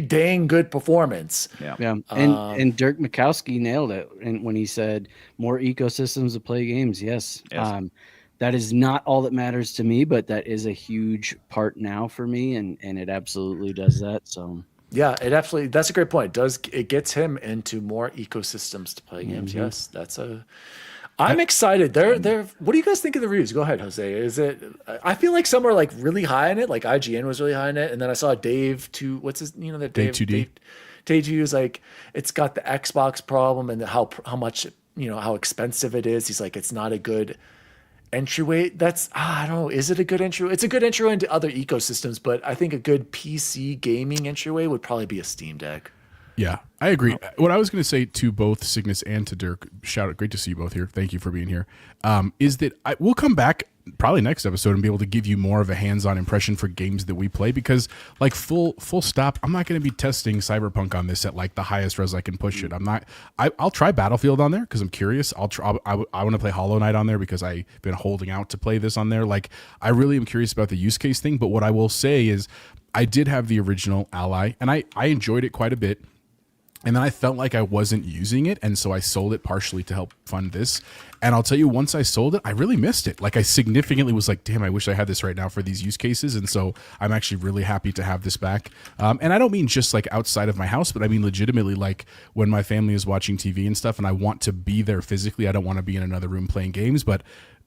dang good performance. Yeah. And Dirk Mikowski nailed it when he said more ecosystems to play games. Yes. That is not all that matters to me, but that is a huge part now for me, and it absolutely does that. So. Yeah, that's a great point. It gets him into more ecosystems to play games. Mm-hmm. Yes, I'm excited. What do you guys think of the reviews? Go ahead, Jose. I feel like some are like really high in it, like IGN was really high in it, and then I saw Dave Dave 2D is like, it's got the Xbox problem and how much, how expensive it is. He's like, it's not a good entryway. I don't know. Is it a good intro? It's a good intro into other ecosystems, but I think a good PC gaming entryway would probably be a Steam Deck. Yeah, I agree. What I was going to say to both Cygnus and to Dirk, shout out, great to see you both here. Thank you for being here. Is that we'll come back probably next episode and be able to give you more of a hands-on impression for games that we play, because like full stop, I'm not going to be testing Cyberpunk on this at like the highest res I can push it. I'll try Battlefield on there because I'm curious. I want to play Hollow Knight on there because I've been holding out to play this on there. Like, I really am curious about the use case thing, but what I will say is I did have the original Ally and I enjoyed it quite a bit. And then I felt like I wasn't using it, and so I sold it partially to help fund this. And I'll tell you, once I sold it, I really missed it. Like, I significantly was like, damn, I wish I had this right now for these use cases. And so I'm actually really happy to have this back. And I don't mean just like outside of my house, but I mean legitimately like when my family is watching TV and stuff and I want to be there physically. I don't want to be in another room playing games, but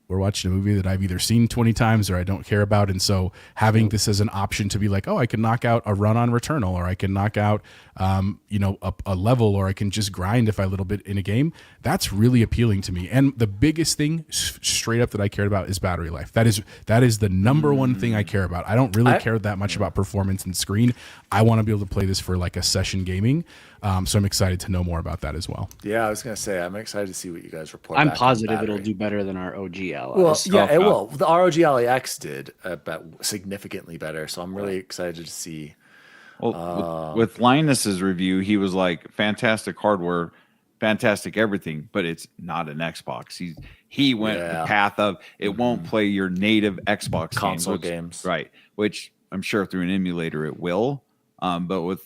we're watching a movie that I've either seen 20 times or I don't care about. And so having this as an option to be like, oh, I can knock out a run on Returnal, or I can knock out, a level, or I can just grind if I a little bit in a game. That's really appealing to me. And the biggest thing straight up that I cared about is battery life. That is the number one thing I care about. I don't really care that much about performance and screen. I want to be able to play this for like a session gaming. So I'm excited to know more about that as well. Yeah, I was going to say, I'm excited to see what you guys report. I'm positive it'll do better than our OG Ally. Well, yeah, it will. The ROG Ally X did significantly better, so I'm really excited to see. Well, with Linus's review, he was like, fantastic hardware, fantastic everything, but it's not an Xbox. He went the path of it won't play your native Xbox console games. Right, which I'm sure through an emulator it will. But with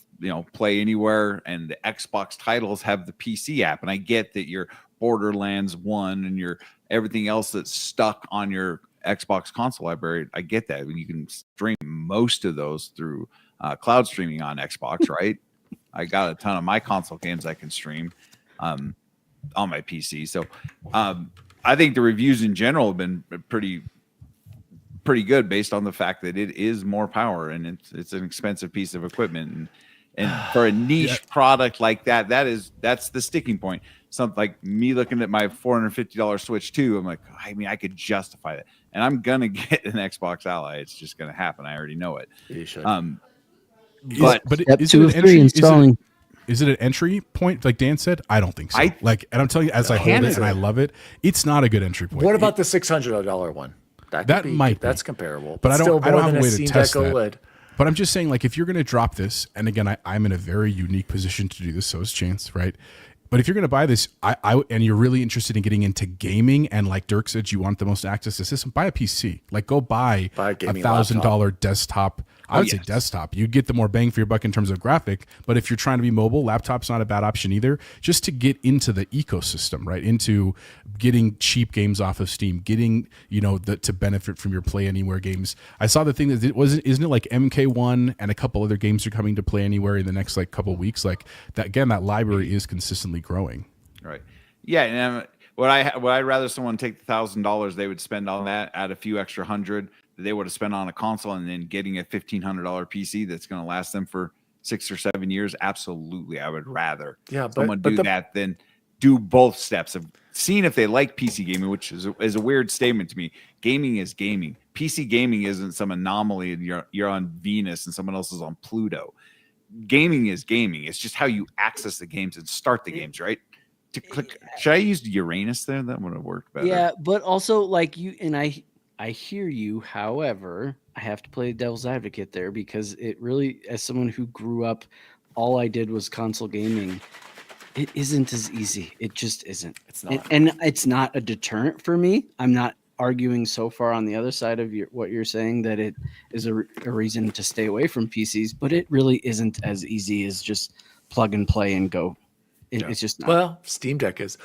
Play Anywhere and the Xbox titles have the PC app, and I get that your Borderlands 1 and your everything else that's stuck on your Xbox console library. I get that. You can stream most of those through cloud streaming on Xbox, right? I got a ton of my console games I can stream on my PC. So I think the reviews in general have been pretty good based on the fact that it is more power and it's an expensive piece of equipment. And for a niche product like that's the sticking point. Something like me looking at my $450 Switch 2, I'm like, I could justify that. And I'm going to get an Xbox Ally. It's just going to happen. I already know it. You should. But is it an entry? Is it an entry point, like Dan said? I don't think so. And I'm telling you, as I hold it and I love it, it's not a good entry point. What about the $600 one? That's comparable. But I don't have a way to test that. OLED. But I'm just saying, like, if you're going to drop this, and again, I'm in a very unique position to do this, so is Chance, right? But if you're going to buy this, and you're really interested in getting into gaming, and like Dirk said, you want the most access to the system, buy a PC. Like, go buy a $1,000 desktop. I would say desktop. You'd get the more bang for your buck in terms of graphic. But if you're trying to be mobile, laptop's not a bad option either. Just to get into the ecosystem, right? Into getting cheap games off of Steam, getting to benefit from your Play Anywhere games. I saw the thing that isn't it like MK1 and a couple other games are coming to Play Anywhere in the next like couple weeks. Like that again, that library is consistently growing. Right. Yeah. And would I rather someone take the $1,000 they would spend on that, add a few extra hundred that they would have spent on a console, and then getting a $1,500 PC that's going to last them for 6 or 7 years? Absolutely. I would rather someone do that than do both steps of seeing if they like PC gaming, which is a weird statement to me. Gaming is gaming. PC gaming isn't some anomaly and you're on Venus and someone else is on Pluto. Gaming is gaming. It's just how you access the games and start the games, right? To click. Should I use Uranus there? That would have worked better. Yeah, but also like you and I hear you. However, I have to play devil's advocate there because it really, as someone who grew up, all I did was console gaming. It isn't as easy. It just isn't. It's not. And it's not a deterrent for me. I'm not arguing so far on the other side of what you're saying that it is a reason to stay away from PCs, but it really isn't as easy as just plug and play and go. It's just not. Well, Steam Deck is.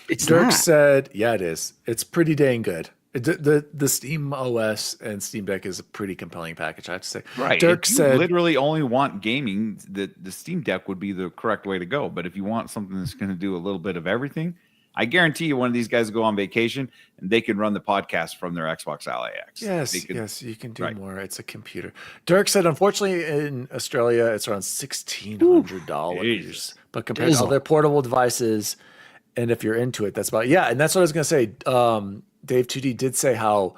It's Dirk not. said, yeah, it is. It's pretty dang good. The Steam OS and Steam Deck is a pretty compelling package, I have to say. Right. Dirk if you said, literally only want gaming, the Steam Deck would be the correct way to go. But if you want something that's going to do a little bit of everything, I guarantee you one of these guys will go on vacation and they can run the podcast from their Xbox Ally X. Yes, you can do more. It's a computer. Dirk said, unfortunately, in Australia, it's around $1,600. But compared to other portable devices, and if you're into it, that's about, and that's what I was going to say. Dave 2D did say how,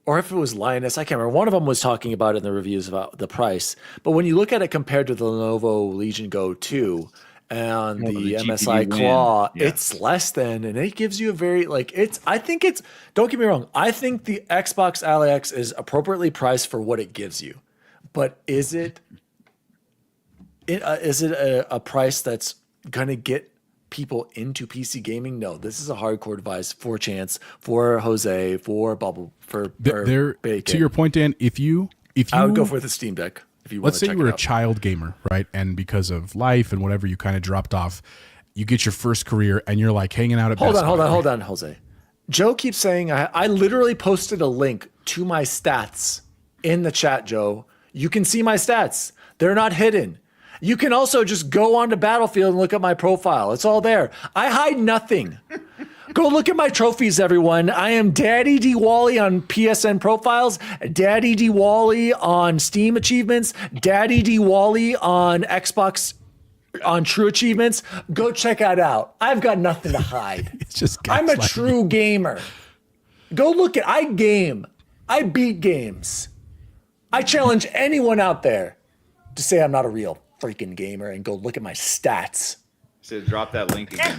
or if it was Linus, I can't remember. One of them was talking about it in the reviews about the price. But when you look at it compared to the Lenovo Legion Go 2 and the MSI Claw, it's less than, and it gives you a very, don't get me wrong, I think the Xbox Ally X is appropriately priced for what it gives you. But is it a price that's going to get people into PC gaming? No, this is a hardcore device for Chance, for Jose, for Bubble, for Bacon. To your point, Dan, if you I would go for the Steam Deck. If you let's say you were a child gamer, right? And because of life and whatever, you kind of dropped off. You get your first career and you're like hanging out at Hold on, Jose. Joe keeps saying, I literally posted a link to my stats in the chat, Joe. You can see my stats. They're not hidden. You can also just go onto Battlefield and look at my profile. It's all there. I hide nothing. Go look at my trophies, everyone. I am Daddy D Wally on PSN profiles, Daddy D Wally on Steam achievements, Daddy D Wally on Xbox on True Achievements. Go check that out. I've got nothing to hide. I'm a true gamer. Go look at, I game. I beat games. I challenge anyone out there to say I'm not a real freaking gamer and go look at my stats. So drop that link again.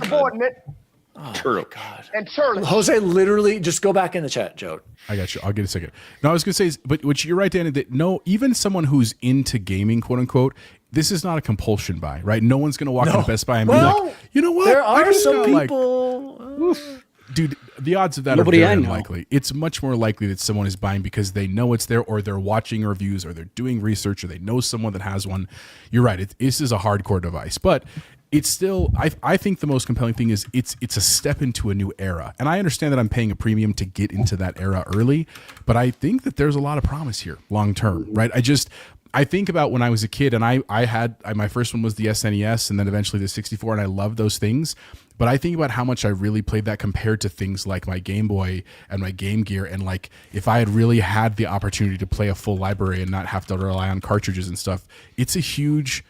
Oh, God. And Jose, literally, just go back in the chat, Joe. I got you. I'll get a second. No, I was going to say, but which you're right, Dan, that no, even someone who's into gaming, quote unquote, this is not a compulsion buy, right? No one's going to walk into Best Buy and be like, you know what? There are some people. Dude, the odds of that are very unlikely. It's much more likely that someone is buying because they know it's there, or they're watching reviews, or they're doing research, or they know someone that has one. You're right. This is a hardcore device, but it's still, I think the most compelling thing is it's a step into a new era. And I understand that I'm paying a premium to get into that era early, but I think that there's a lot of promise here long term, right? I think about when I was a kid and I had my first one was the SNES and then eventually the 64, and I love those things. But I think about how much I really played that compared to things like my Game Boy and my Game Gear. And like, if I had really had the opportunity to play a full library and not have to rely on cartridges and stuff, it's a huge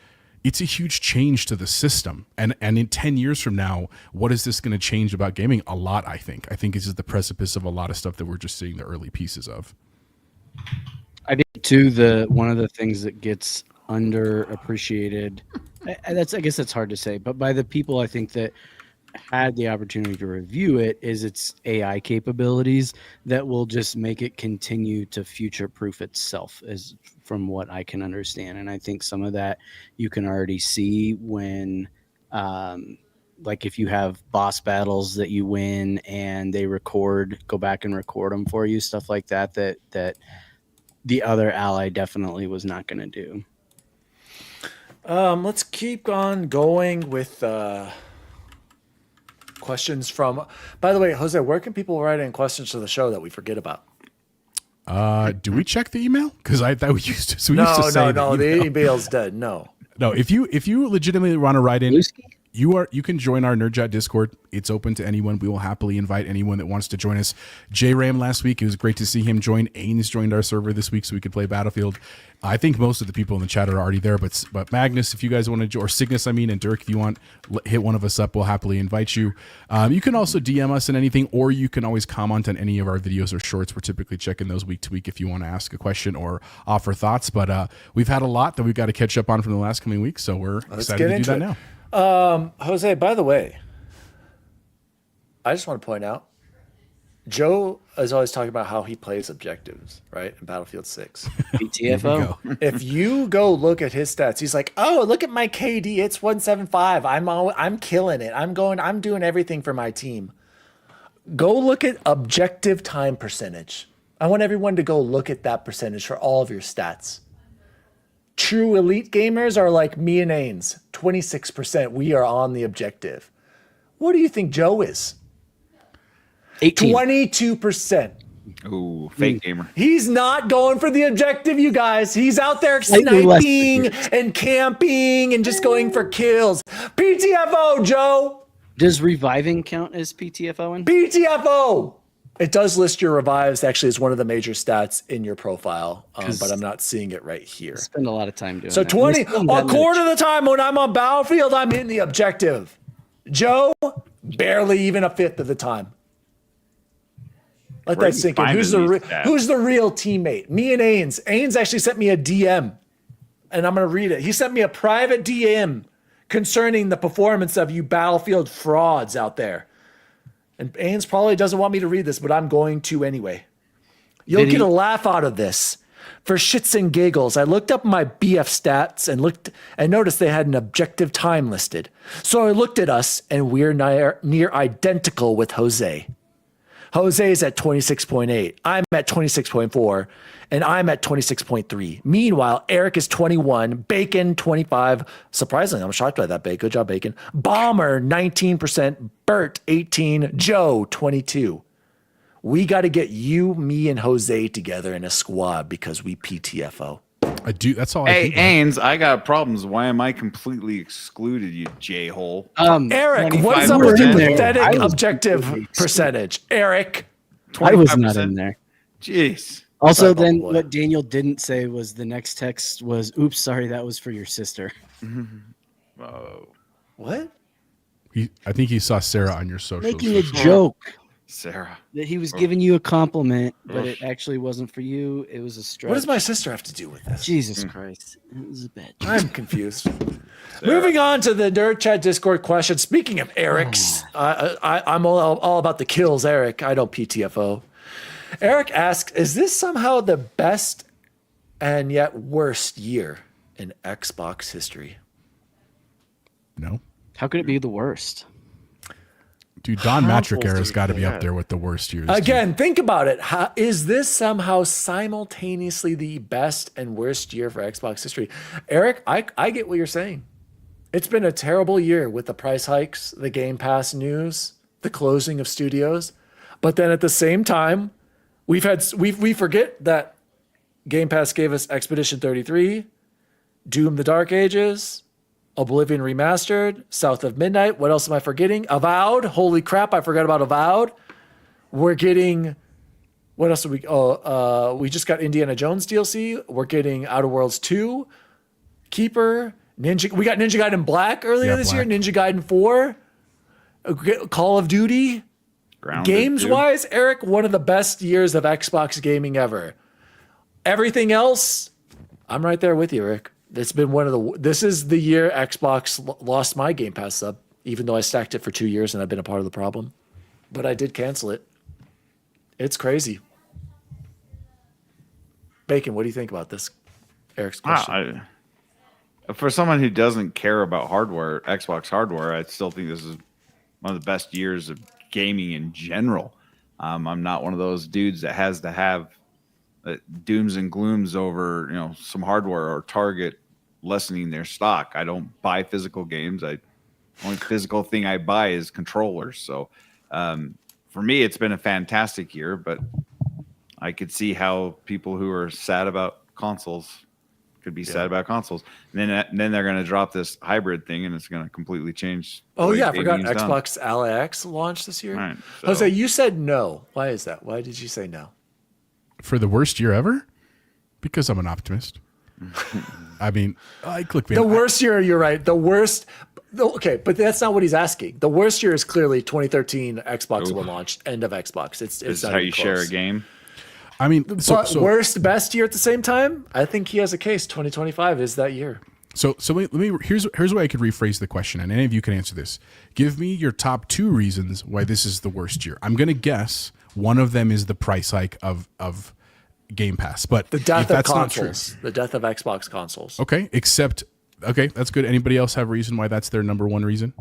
change to the system. And in 10 years from now, what is this going to change about gaming? A lot, I think. I think this is the precipice of a lot of stuff that we're just seeing the early pieces of. I think too, one of the things that gets underappreciated, I guess that's hard to say, but by the people I think that had the opportunity to review it is its AI capabilities that will just make it continue to future-proof itself, is from what I can understand. And I think some of that you can already see when, like if you have boss battles that you win and they go back and record them for you, stuff like that, that the other ally definitely was not going to do. Let's keep on going with questions from. By the way, Jose, where can people write in questions to the show that we forget about? Do we check the email? Because I thought we used to. So we used to No, say the email's dead. No. No, if you legitimately want to write in, you can join our Nerd Chat Discord. It's open to anyone. We will happily invite anyone that wants to join us. J Ram last week, it was great to see him join. Ains joined our server this week so we could play Battlefield. I think most of the people in the chat are already there, but Magnus, if you guys want to, or Cygnus, and Dirk, if you want, hit one of us up. We'll happily invite you. You can also DM us and anything, or you can always comment on any of our videos or shorts. We're typically checking those week to week if you want to ask a question or offer thoughts. But we've had a lot that we've got to catch up on from the last coming weeks, so we're excited to do that now. Jose, by the way, I just want to point out, Joe is always talking about how he plays objectives, right, in Battlefield 6. BTFO. If you go look at his stats, he's like, "Oh, look at my KD. It's 175. I'm killing it. I'm doing everything for my team." Go look at objective time percentage. I want everyone to go look at that percentage for all of your stats. True elite gamers are like me and Ains, 26%. We are on the objective. What do you think Joe is? 18. 22%. Ooh, fake gamer. He's not going for the objective, you guys. He's out there Slightly less sniping and camping and just going for kills. PTFO, Joe. Does reviving count as PTFOing? PTFO. It does list your revives actually as one of the major stats in your profile, but I'm not seeing it right here. I spend a lot of time doing So that. 20, a quarter of the time when I'm on Battlefield, I'm hitting the objective. Joe, barely even a fifth of the time. Let that sink in. Who's the real teammate? Me and Ains. Ains actually sent me a DM, and I'm going to read it. He sent me a private DM concerning the performance of you Battlefield frauds out there. And Ains probably doesn't want me to read this, but I'm going to anyway. You'll get a laugh out of this. For shits and giggles, I looked up my BF stats and noticed they had an objective time listed. So I looked at us, and we're near identical with Jose. Jose's at 26.8. I'm at 26.4. And I'm at 26.3. Meanwhile, Eric is 21. Bacon, 25. Surprisingly, I'm shocked by that, Bacon. Good job, Bacon. Bomber, 19%. Bert, 18. Joe, 22. We got to get you, me, and Jose together in a squad because we PTFO. I do. That's all. Hey, Ains, I got problems. Why am I completely excluded, you J-hole? Eric, what's up with your pathetic objective percentage? Eric. 25%? I was not in there. Jeez. Also, then what Daniel didn't say was the next text was, "Oops, sorry, that was for your sister." Whoa. What? I think he saw Sarah on your socials. Making a joke. Sarah. That he was giving you a compliment, but it actually wasn't for you. It was a stretch. What does my sister have to do with this? Jesus Christ. It was a bad joke. I'm confused. Moving on to the Nerd Chat Discord question. Speaking of Eric's, I'm all about the kills, Eric. I don't PTFO. Eric asks, is this somehow the best and yet worst year in Xbox history? No. How could it be the worst? Dude, Don Matrick era's got to be up there with the worst years. Again, think about it. Is this somehow simultaneously the best and worst year for Xbox history? Eric, I get what you're saying. It's been a terrible year with the price hikes, the Game Pass news, the closing of studios. But then at the same time, we forget that Game Pass gave us Expedition 33, Doom: The Dark Ages, Oblivion Remastered, South of Midnight. What else am I forgetting? Avowed. Holy crap, I forgot about Avowed. We're getting, what else are we? We just got Indiana Jones DLC. We're getting Outer Worlds 2, Keeper, Ninja. We got Ninja Gaiden Black earlier this year. Ninja Gaiden 4, Call of Duty. Games-wise, Eric, one of the best years of Xbox gaming ever. Everything else, I'm right there with you, Eric. It's been this is the year Xbox lost my Game Pass sub. even though I stacked it for 2 years and I've been a part of the problem. But I did cancel it. It's crazy. Bacon, what do you think about this? Eric's question. For someone who doesn't care about hardware, Xbox hardware, I still think this is one of the best years of gaming in general. I'm not one of those dudes that has to have dooms and glooms over some hardware or Target lessening their stock. I don't buy physical games. Only physical thing I buy is controllers. So for me, it's been a fantastic year, but I could see how people who are sad about consoles could be sad about consoles. And then they're going to drop this hybrid thing, and it's going to completely change. Oh yeah, I forgot Xbox Ally X launched this year. Right, so. Jose, you said no. Why is that? Why did you say no? For the worst year ever? Because I'm an optimist. I mean, look, man, The worst year, you're right. The worst. Okay, but that's not what he's asking. The worst year is clearly 2013 Xbox One launched, end of Xbox. It's This is not how even you close. share a game. I mean, But worst, best year at the same time? I think he has a case. 2025 is that year. So let me here's why I could rephrase the question, and any of you can answer this. Give me your top 2 reasons why this is the worst year. I'm going to guess one of them is the price hike of Game Pass, but The death if of that's consoles. not true, The death of Xbox consoles. okay, that's good. Anybody else have a reason why that's their number one reason?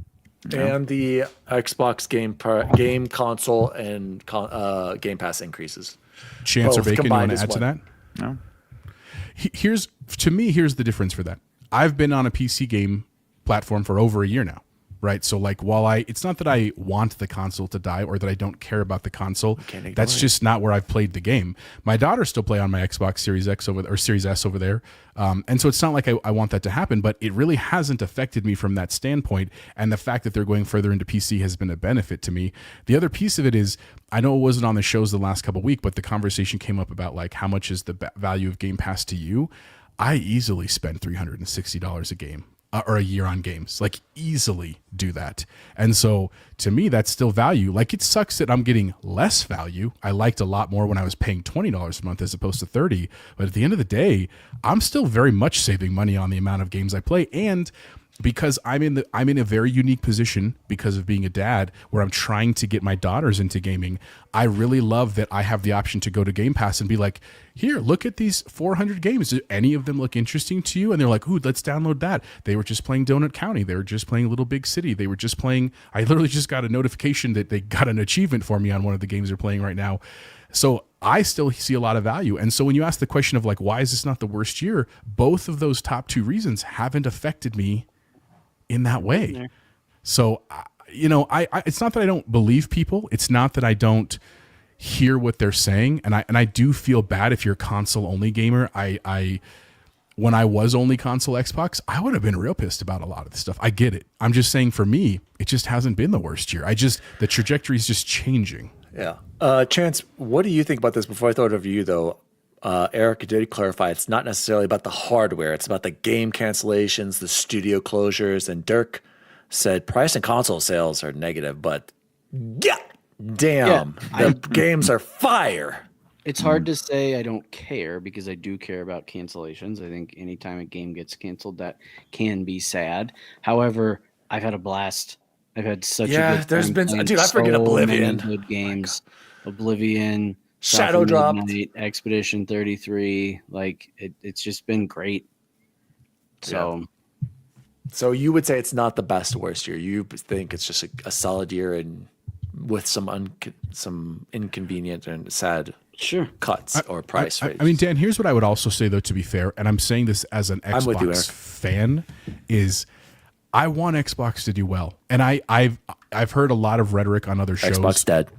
And the Xbox game console and Game Pass increases. Chance or Both Bacon, you want combined to as add to one. that? No. Here's the difference for that. I've been on a PC game platform for over a year now, right? So like while it's not that I want the console to die or that I don't care about the console, that's just not where I've played the game. My daughters still play on my Xbox Series X Series S over there. And so it's not like I want that to happen, but it really hasn't affected me from that standpoint. And the fact that they're going further into PC has been a benefit to me. The other piece of it is, I know it wasn't on the shows the last couple of weeks, but the conversation came up about like, how much is the value of Game Pass to you? I easily spend $360 a game or a year on games, like easily do that. And so to me, that's still value. Like it sucks that I'm getting less value. I liked a lot more when I was paying $20 a month as opposed to $30. But at the end of the day, I'm still very much saving money on the amount of games I play. And because I'm in a very unique position because of being a dad where I'm trying to get my daughters into gaming, I really love that I have the option to go to Game Pass and be like, here, look at these 400 games. Do any of them look interesting to you? And they're like, ooh, let's download that. They were just playing Donut County. They were just playing Little Big City. They were just playing, I literally just got a notification that they got an achievement for me on one of the games they're playing right now. So I still see a lot of value. And so when you ask the question of like, why is this not the worst year? Both of those top 2 reasons haven't affected me in that way. So, I it's not that I don't believe people. It's not that I don't hear what they're saying. And I do feel bad if you're a console only gamer. When I was only console Xbox, I would have been real pissed about a lot of the stuff. I get it. I'm just saying for me, it just hasn't been the worst year. The trajectory is just changing. Yeah. Chance, what do you think about this? Before I throw it over to you though, Eric did clarify it's not necessarily about the hardware. It's about the game cancellations, the studio closures. And Dirk said price and console sales are negative, but damn, the games are fire. It's hard to say I don't care because I do care about cancellations. I think anytime a game gets canceled, that can be sad. However, I've had a blast. I've had such a good there's time been playing I forget so Oblivion. many good games. Oblivion, Shadow South of dropped. Midnight, Expedition 33. Like it's just been great. So you would say it's not the best worst year. You think it's just a solid year and with some inconvenient and sad cuts or price rates. I mean, Dan, here's what I would also say though, to be fair, and I'm saying this as an Xbox fan, is I want Xbox to do well. And I've heard a lot of rhetoric on other shows. Xbox dead.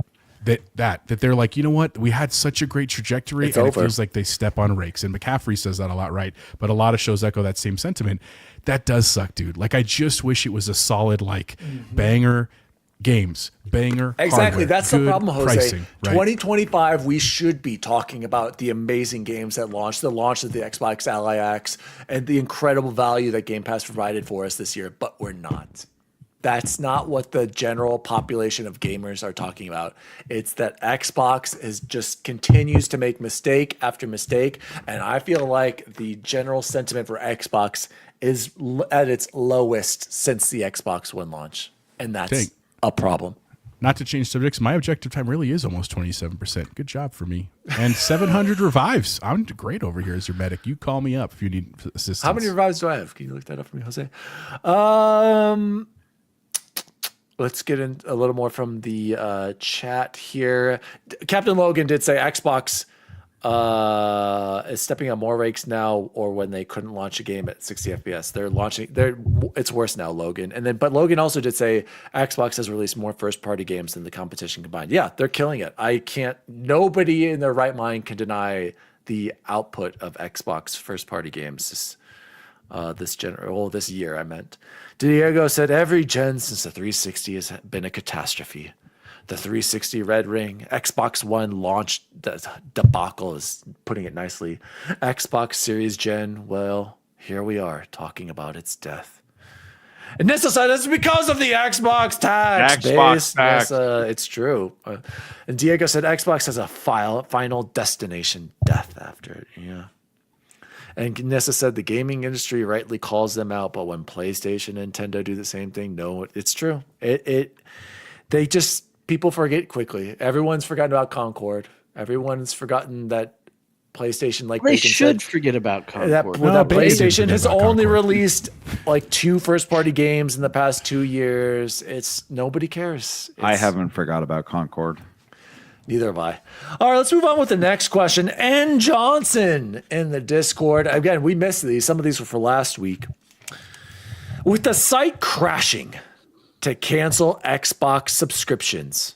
That they're like, you know what? We had such a great trajectory, and it feels like they step on rakes. And McCaffrey says that a lot, right? But a lot of shows echo that same sentiment. That does suck, dude. Like, I just wish it was a solid, like, banger games, banger. Exactly. Hardware, that's the problem, Jose. Pricing, right? 2025, we should be talking about the amazing games that launched, the launch of the Xbox Ally X, and the incredible value that Game Pass provided for us this year, but we're not. That's not what the general population of gamers are talking about. It's that Xbox just continues to make mistake after mistake, and I feel like the general sentiment for Xbox is at its lowest since the Xbox One launch. and that's Dang. a problem. Not to change subjects, my objective time really is almost 27%. Good job for me. And 700 revives. I'm great over here as your medic. You call me up if you need assistance. How many revives do I have? Can you look that up for me, Jose? Let's get in a little more from the chat here. Captain Logan did say Xbox is stepping on more rakes now, or when they couldn't launch a game at 60 FPS. It's worse now, Logan. But Logan also did say Xbox has released more first-party games than the competition combined. Yeah, they're killing it. Nobody in their right mind can deny the output of Xbox first-party games this year, I meant. Diego said every gen since the 360 has been a catastrophe. The 360 Red Ring, Xbox One launch debacle is putting it nicely. Xbox Series Gen, well, here we are talking about its death. And Nissa said it's because of the Xbox tax. Xbox tax. It's true. And Diego said Xbox has a final destination, death after it. Yeah. And Nissa said the gaming industry rightly calls them out, but when PlayStation and Nintendo do the same thing, no, it's true. People forget quickly. Everyone's forgotten about Concord. Everyone's forgotten that PlayStation, like They Bacon should said, forget about Concord. that Bacon PlayStation didn't has forget about only Concord. released like 2 first-party games in the past 2 years. Nobody cares. I haven't forgot about Concord. Neither have I. All right, let's move on with the next question. N. Johnson in the Discord. Again, we missed these. Some of these were for last week. With the site crashing to cancel Xbox subscriptions,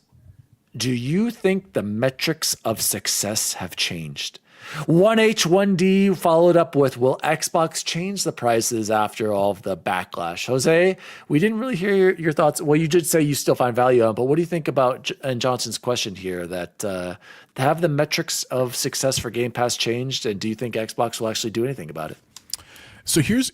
do you think the metrics of success have changed? 1H1D followed up with, will Xbox change the prices after all of the backlash? Jose, we didn't really hear your thoughts. Well, you did say you still find value on, but what do you think about Johnson's question here, that have the metrics of success for Game Pass changed, and do you think Xbox will actually do anything about it? So here's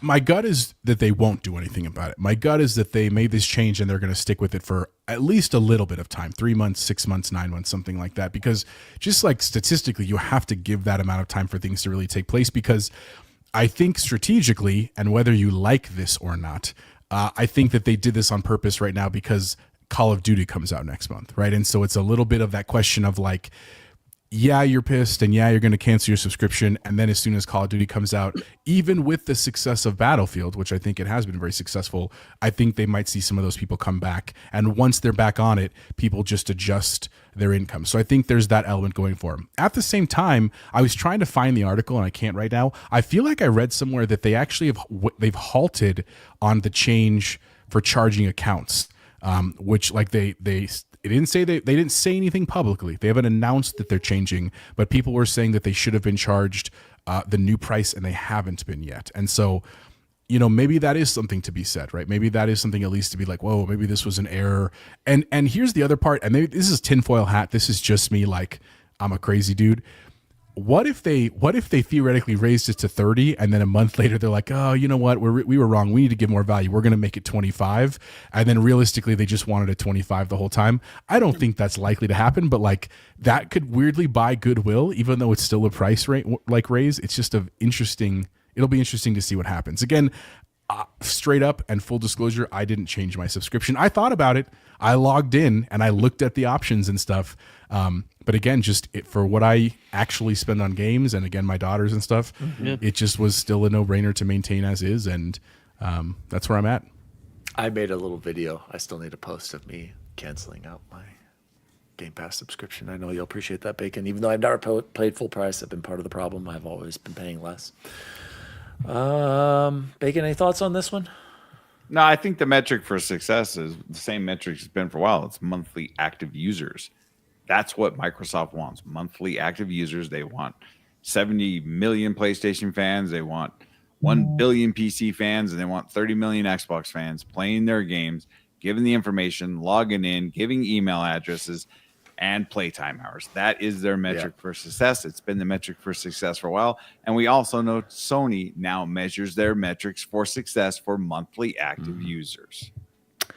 my gut is that they won't do anything about it. My gut is that they made this change and they're going to stick with it for at least a little bit of time, 3 months, 6 months, 9 months, something like that. Because just like statistically, you have to give that amount of time for things to really take place. Because I think strategically, and whether you like this or not, I think that they did this on purpose right now because Call of Duty comes out next month, right? And so it's a little bit of that question of like, yeah, you're pissed and yeah, you're going to cancel your subscription. And then as soon as Call of Duty comes out, even with the success of Battlefield, which I think it has been very successful, I think they might see some of those people come back. And once they're back on it, people just adjust their income. So I think there's that element going for them. At the same time, I was trying to find the article and I can't right now. I feel like I read somewhere that they actually they've halted on the change for charging accounts, which like they didn't say anything publicly. They haven't announced that they're changing, but people were saying that they should have been charged the new price and they haven't been yet. And so, maybe that is something to be said, right? Maybe that is something at least to be like, whoa, maybe this was an error. And here's the other part, and maybe this is tinfoil hat. This is just me, like I'm a crazy dude. What if they theoretically raised it to 30 and then a month later they're like, oh, you know what? We were wrong. We need to give more value. We're going to make it 25. And then realistically, they just wanted a 25 the whole time. I don't think that's likely to happen, but like that could weirdly buy goodwill, even though it's still a price rate like raise. It's just it'll be interesting to see what happens. Again, straight up and full disclosure, I didn't change my subscription. I thought about it. I logged in and I looked at the options and stuff. But again, for what I actually spend on games and again, my daughters and stuff, it just was still a no-brainer to maintain as is. And that's where I'm at. I made a little video I still need to post of me canceling out my Game Pass subscription. I know you'll appreciate that, Bacon. Even though I've never paid full price, I've been part of the problem. I've always been paying less. Bacon, any thoughts on this one? No, I think the metric for success is the same metric it's been for a while. It's monthly active users. That's what Microsoft wants. Monthly active users. They want 70 million PlayStation fans. They want 1 billion PC fans, and they want 30 million Xbox fans playing their games, giving the information, logging in, giving email addresses, and playtime hours. That is their metric for success. It's been the metric for success for a while. And we also know Sony now measures their metrics for success for monthly active users. Take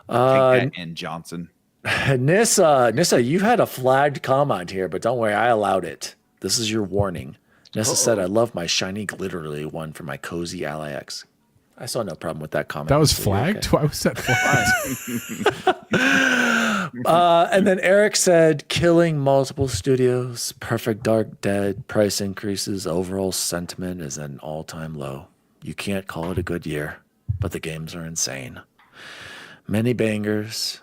that in, Johnson. Nissa, you had a flagged comment here, but don't worry, I allowed it. This is your warning. Nissa said, I love my shiny glitterly one for my cozy Ally X. I saw no problem with that comment. That was so you're flagged? okay. Why was that flagged? And then Eric said, killing multiple studios, Perfect Dark dead, price increases, overall sentiment is at an all-time low. You can't call it a good year, but the games are insane. Many bangers,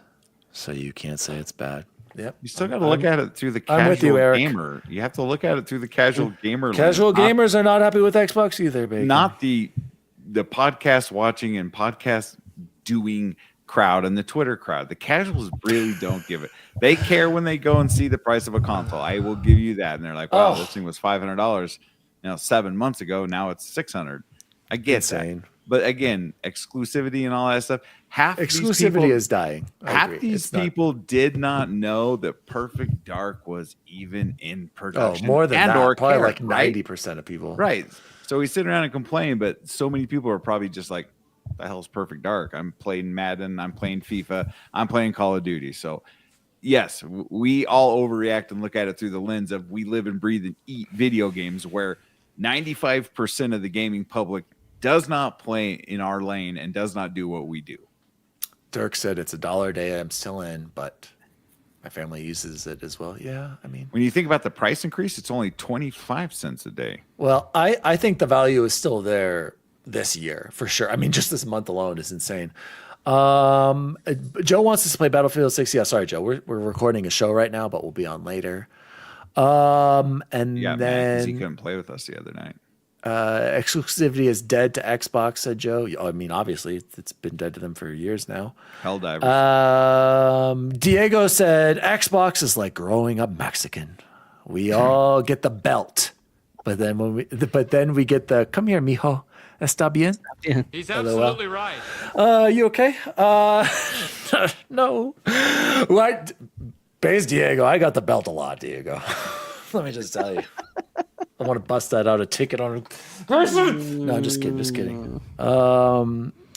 so you can't say it's bad. Yep. You still got to look at it through the I'm with you, casual Eric. gamer. You have to look at it through the casual gamer. Casual lens, gamers are not happy with Xbox either, baby. not the podcast watching and podcast doing crowd and the Twitter crowd. The casuals really don't give it. They care when they go and see the price of a console. I will give you that. And they're like, wow, this thing was $500, 7 months ago. Now it's $600. I get Insane. that. But again, exclusivity and all that stuff. Exclusivity is dying. I Half agree. these It's not- people did not know that Perfect Dark was even in Oh, production. more than and that. or Probably care, like right? 90% of people. Right. So we sit around and complain, but so many people are probably just like, the hell's Perfect Dark? I'm playing Madden, I'm playing FIFA, I'm playing Call of Duty. So yes, we all overreact and look at it through the lens of we live and breathe and eat video games, where 95% of the gaming public does not play in our lane and does not do what we do. Dirk said it's $1 a day. I'm still in, but my family uses it as well. Yeah, I mean, When you think about the price increase, it's only 25 cents a day. well, I think the value is still there this year for sure. I mean, just this month alone is insane. Joe wants us to play Battlefield 6. Yeah, sorry, Joe. We're recording a show right now, but we'll be on later. And Yeah, man, because he then couldn't play with us the other night. exclusivity is dead to Xbox, said Joe. I mean, obviously, it's been dead to them for years now. Helldivers. Diego said Xbox is like growing up Mexican. We all get the belt, but then we get the come here, mijo. Está bien? He's absolutely right. You okay? No. What? Base Diego, I got the belt a lot, Diego. Let me just tell you. I want to bust that out a ticket on. No, I'm just kidding. Just kidding.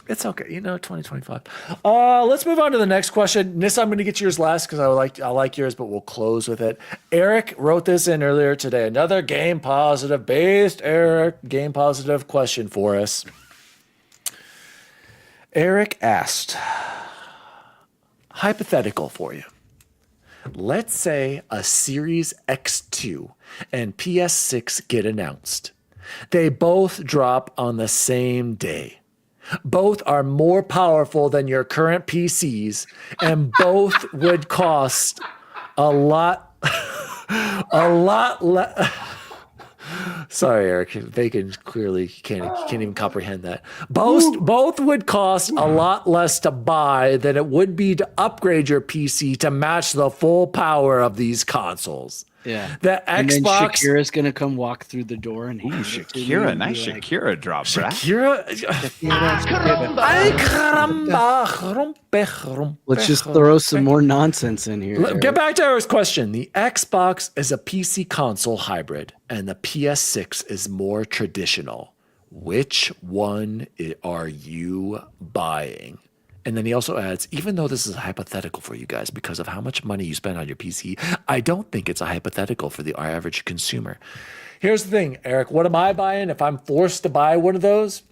It's okay. 2025. Let's move on to the next question. Nissa, I'm going to get yours last because I like yours, but we'll close with it. Eric wrote this in earlier today. Another game positive question for us. Eric asked, hypothetical for you. Let's say a Series X2 and PS6 get announced. They both drop on the same day. Both are more powerful than your current PCs, and both would cost a lot less. Sorry, Eric. Bacon clearly can't even comprehend that. Both would cost a lot less to buy than it would be to upgrade your PC to match the full power of these consoles. Yeah. The And then Xbox. Shakira's gonna come walk through the door and hand it to you Shakira, and nice be like, Shakira drop, bruh. Ay, caramba. Rompe. Let's just throw some more nonsense in here. Get Eric. back to Eric's question. The Xbox is a PC console hybrid, and the PS6 is more traditional. Which one are you buying? And then he also adds, even though this is a hypothetical for you guys because of how much money you spend on your PC, I don't think it's a hypothetical for the average consumer. Here's the thing, Eric. What am I buying if I'm forced to buy one of those?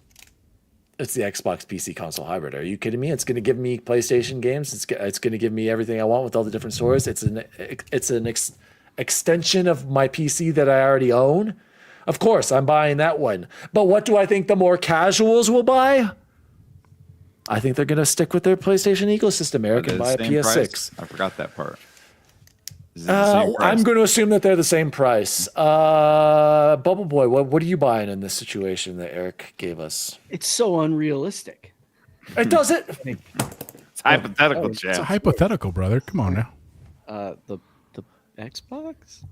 It's the Xbox PC console hybrid. Are you kidding me? It's going to give me PlayStation games. It's going to give me everything I want with all the different stores. It's an extension of my PC that I already own. Of course, I'm buying that one. But what do I think the more casuals will buy? I think they're going to stick with their PlayStation ecosystem, Eric, and buy a PS6. Price? I forgot that part. Is it the same price? I'm going to assume that they're the same price. Bubble Boy, what are you buying in this situation that Eric gave us? It's so unrealistic. It does it. It's hypothetical, It's a Chad. hypothetical, brother. Come on now. The Xbox?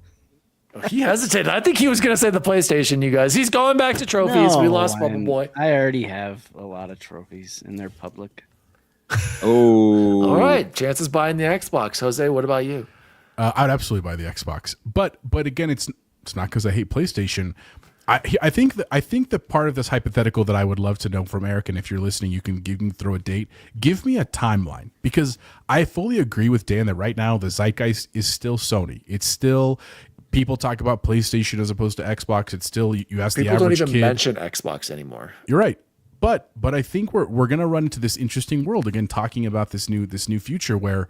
He hesitated. I think he was going to say the PlayStation, you guys. He's going back to trophies. We lost Bubble Boy. I already have a lot of trophies and they're public. Oh. All right. Chances buying the Xbox. Jose, what about you? I'd absolutely buy the Xbox, but again, it's not because I hate PlayStation. I think the part of this hypothetical that I would love to know from Eric, and if you're listening, you can throw a date. Give me a timeline, because I fully agree with Dan that right now the zeitgeist is still Sony. It's still people talk about PlayStation as opposed to Xbox. It's still you ask People the don't average even kid. mention Xbox anymore. You're right. But I think we're gonna run into this interesting world again, talking about this new future where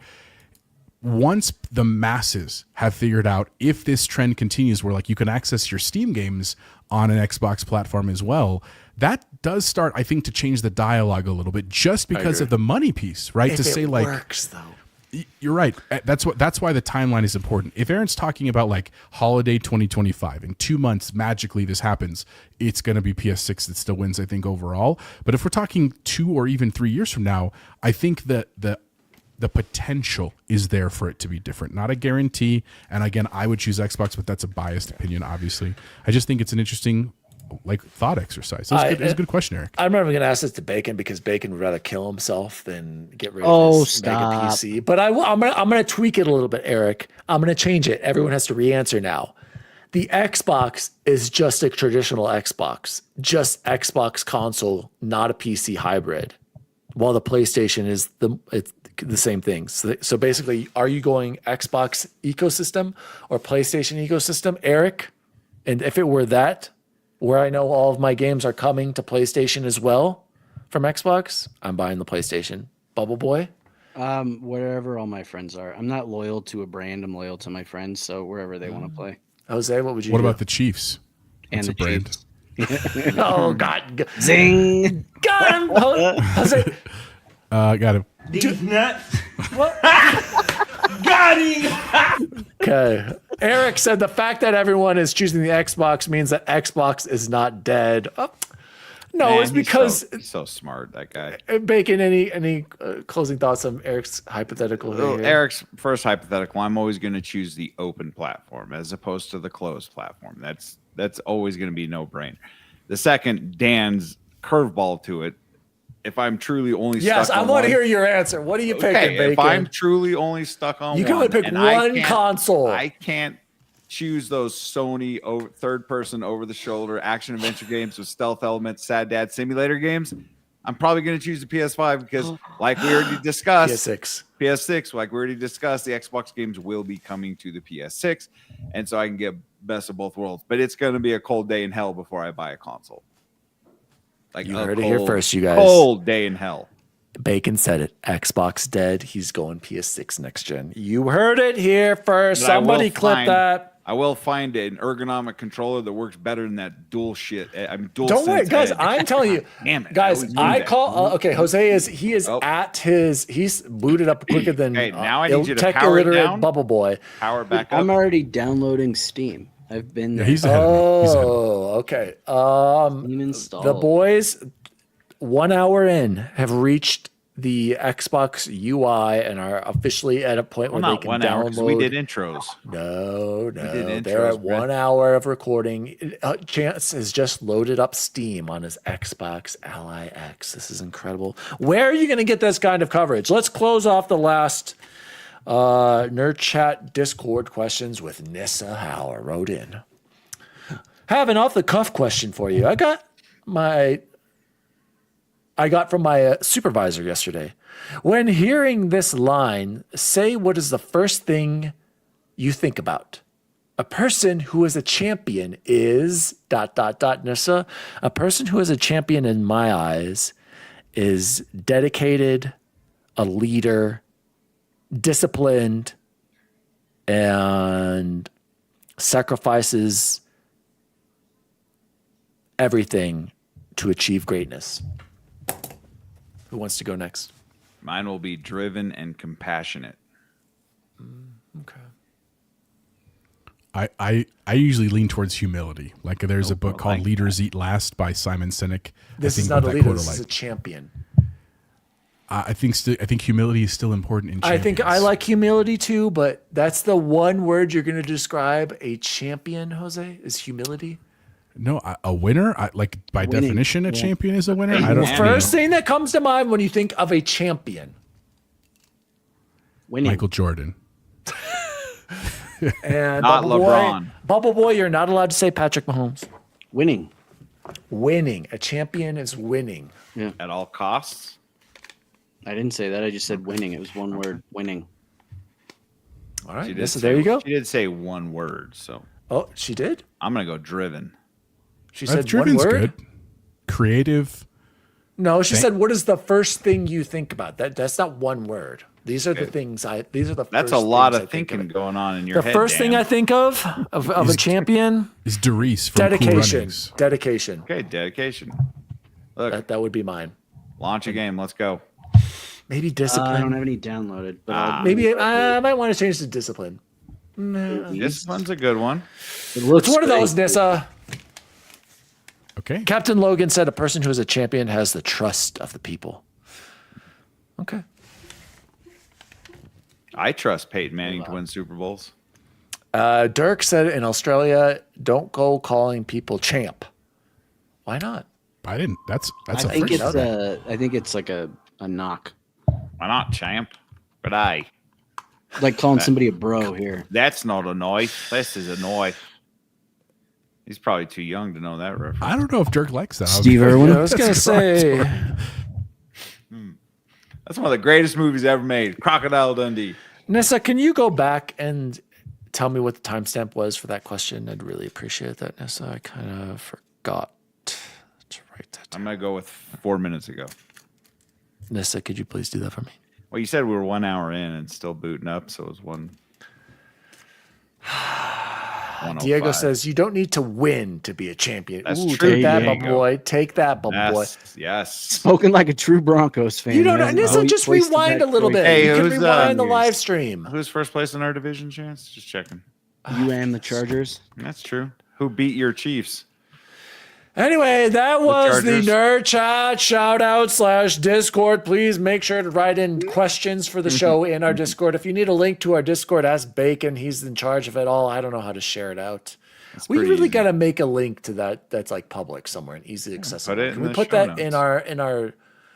once the masses have figured out if this trend continues where like you can access your Steam games on an Xbox platform as well, that does start, I think, to change the dialogue a little bit just because of the money piece, right? If to say it like works though. You're right. That's why the timeline is important. If Aaron's talking about like holiday 2025, in 2 months magically this happens, it's going to be PS6 that still wins, I think, overall. But if we're talking 2 or even 3 years from now, I think that the potential is there for it to be different. Not a guarantee. And again, I would choose Xbox, but that's a biased opinion, obviously. I just think it's an interesting like thought exercise. It's a good question, Eric. I'm never going to ask this to Bacon because Bacon would rather kill himself than get rid of his mega PC. But I'm going to tweak it a little bit, Eric. I'm going to change it. Everyone has to re-answer now. The Xbox is just a traditional Xbox, just Xbox console, not a PC hybrid. While the PlayStation is the same thing. So basically, are you going Xbox ecosystem or PlayStation ecosystem, Eric? And if it were that, where I know all of my games are coming to PlayStation as well from Xbox, I'm buying the PlayStation. Bubble Boy? Wherever all my friends are. I'm not loyal to a brand. I'm loyal to my friends. So wherever they want to play. Jose, what would you do? What about the Chiefs? And That's the a brand. Chiefs. Oh, God. Zing! Got him! Jose, Got him. These nuts. What? Got him. okay. Eric said the fact that everyone is choosing the Xbox means that Xbox is not dead. Oh, no, Man, it's because he's so smart, that guy. Bacon. Any closing thoughts on Eric's hypothetical here? Eric's first hypothetical, I'm always going to choose the open platform as opposed to the closed platform. That's always going to be no brainer. The second, Dan's curveball to it. If I'm truly only yes, stuck I on want to one, hear your answer. What are you picking, Bacon? if I'm truly only stuck on you can one, only pick and I one can't- console. I can't choose those Sony third-person over-the-shoulder action-adventure games with stealth elements, Sad Dad Simulator games. I'm probably going to choose the PS5 because, like we already discussed, PS6, like we already discussed, the Xbox games will be coming to the PS6, and so I can get best of both worlds. But it's going to be a cold day in hell before I buy a console. Like you heard it here first, you guys. Cold day in hell. Bacon said it. Xbox dead. He's going PS6 next gen. You heard it here first. Somebody clip that. I will find an ergonomic controller that works better than that dual shit. I'm dual. Don't worry, guys. Edge. I'm telling you, damn it, guys. I call. Okay, Jose is at his. He's booted up quicker than. Okay, now I need you to tech power it illiterate down. Bubble Boy. Power back up. I'm already downloading Steam. I've been there. He's ahead of me. He's ahead of me. Okay. Steam installed. The boys, 1 hour in, have reached the Xbox UI and are officially at a point where they not can 1 hour because download. we did intros. No, did they're intros, at 1 hour of recording. Chance has just loaded up Steam on his Xbox Ally X. This is incredible. Where are you going to get this kind of coverage? Let's close off the last Nerd Chat Discord questions with Nissa Hauer wrote in. Have an off-the-cuff question for you. I got from my supervisor yesterday. When hearing this line, say what is the first thing you think about. A person who is a champion is ... Nissa. A person who is a champion in my eyes is dedicated, a leader, disciplined, and sacrifices everything to achieve greatness. Who wants to go next? Mine will be driven and compassionate. Okay. I usually lean towards humility. Like there's a book called Leaders Eat Last by Simon Sinek. This is not a leader. This is a champion. I think humility is still important in champions. I think I like humility too, but that's the one word you're going to describe a champion, Jose, is humility. No, a winner. Like by definition, a champion is a winner. I don't. First thing that comes to mind when you think of a champion. Winning. Michael Jordan. And Not LeBron. Bubble Boy, you're not allowed to say Patrick Mahomes. Winning. Winning. A champion is winning. Yeah. At all costs. I didn't say that. I just said winning. It was one word. Winning. All right. She There you go. She did say one word, so Oh, she did? I'm gonna go driven. She said one Driven's word? good. Creative. No, she said, "What is the first thing you think about?" That's not one word. These are the things These are the. That's first a lot things of I think thinking of. going on in your head. The first thing I think of a champion Is Doris from Cool dedication. Runnings. Dedication. Okay, dedication. Look, That would be mine. launch a game. Let's go. Maybe I discipline. don't have any downloaded, but Maybe I might want to change to discipline. This one's a good one. it looks It's one of great. those, Nissa. Okay. Captain Logan said, "A person who is a champion has the trust of the people." Okay. I trust Peyton Manning to win Super Bowls. Dirk said in Australia, "Don't go calling people champ." Why not? I didn't. That's I a think first. it's I think it's like a knock, Why not, champ? But like calling somebody a bro here. that's not a noise. This is a noise. He's probably too young to know that reference. I don't know if Dirk likes that. Steve I Irwin. was gonna say, That's one of the greatest movies ever made. Crocodile Dundee. Nissa, can you go back and tell me what the timestamp was for that question? I'd really appreciate that, Nissa. I kind of forgot to write that down. I'm gonna go with 4 minutes ago. Nissa, could you please do that for me? Well, you said we were 1 hour in and still booting up, so it was one. Diego 105. says you don't need to win to be a champion. That's Ooh, true, take that, my Diego. boy. Take that, my boy. Yes. Spoken like a true Broncos fan. You don't know. man. Nissa, Oh, he just placed the rewind a bet little before bit. he- Hey, You can who's, rewind the news? live stream. Who's first place in our division, Chance? Just checking. You and the Chargers. That's true. Who beat your Chiefs? Anyway, that was the Chargers. Nerd Chat shout out / Discord. Please make sure to write in questions for the show in our Discord. If you need a link to our Discord, ask Bacon. He's in charge of it all. I don't know how to share it out. We pretty really easy. got to make a link to that that's like public somewhere and easily accessible. it Can in we the put show that in notes. our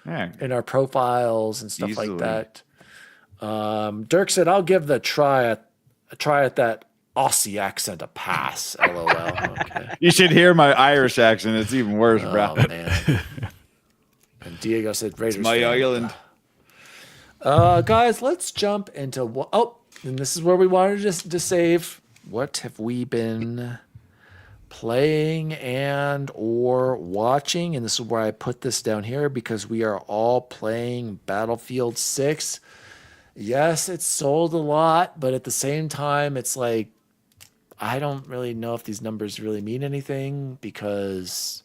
Yeah. profiles and stuff Easily. like that? Dirk said, "I'll give the try at that Aussie accent a pass." LOL. Okay. You should hear my Irish accent. It's even worse, bro. Oh man. And Diego said, "Raiders." My fan." island. Guys, let's jump into and this is where we wanted to save. What have we been playing and or watching? And this is where I put this down here because we are all playing Battlefield 6. Yes, it's sold a lot, but at the same time, it's like I don't really know if these numbers really mean anything because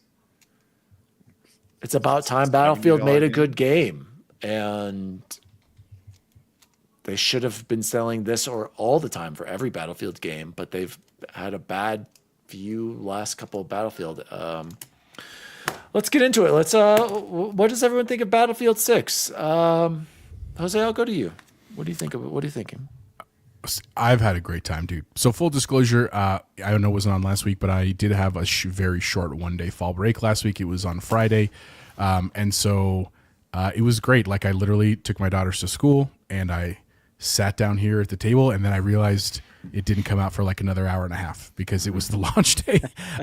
it's about time Battlefield made a good game. And they should have been selling this or all the time for every Battlefield game, but they've had a bad few last couple of Battlefield. Let's get into it. Let's. What does everyone think of Battlefield 6? Jose, I'll go to you. What do you think of it? What are you thinking? I've had a great time, dude. So full disclosure, I don't know it wasn't on last week, but I did have a very short 1-day fall break last week. It was on Friday. And so it was great. Like I literally took my daughters to school and I sat down here at the table and then I realized it didn't come out for like another hour and a half because it was the launch day.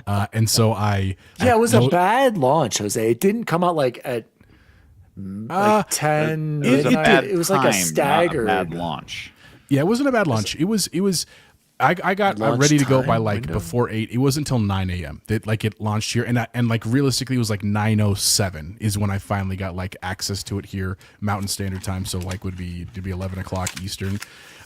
And so it was a bad launch, Jose. It didn't come out like at 10. It was like a staggered bad launch. Yeah, it wasn't a bad launch. It was. I got ready to go by like window? before 8. It wasn't until 9 a.m. that like it launched here, and like realistically, it was like 9:07 is when I finally got like access to it here, Mountain Standard Time. So like it'd be 11 o'clock Eastern.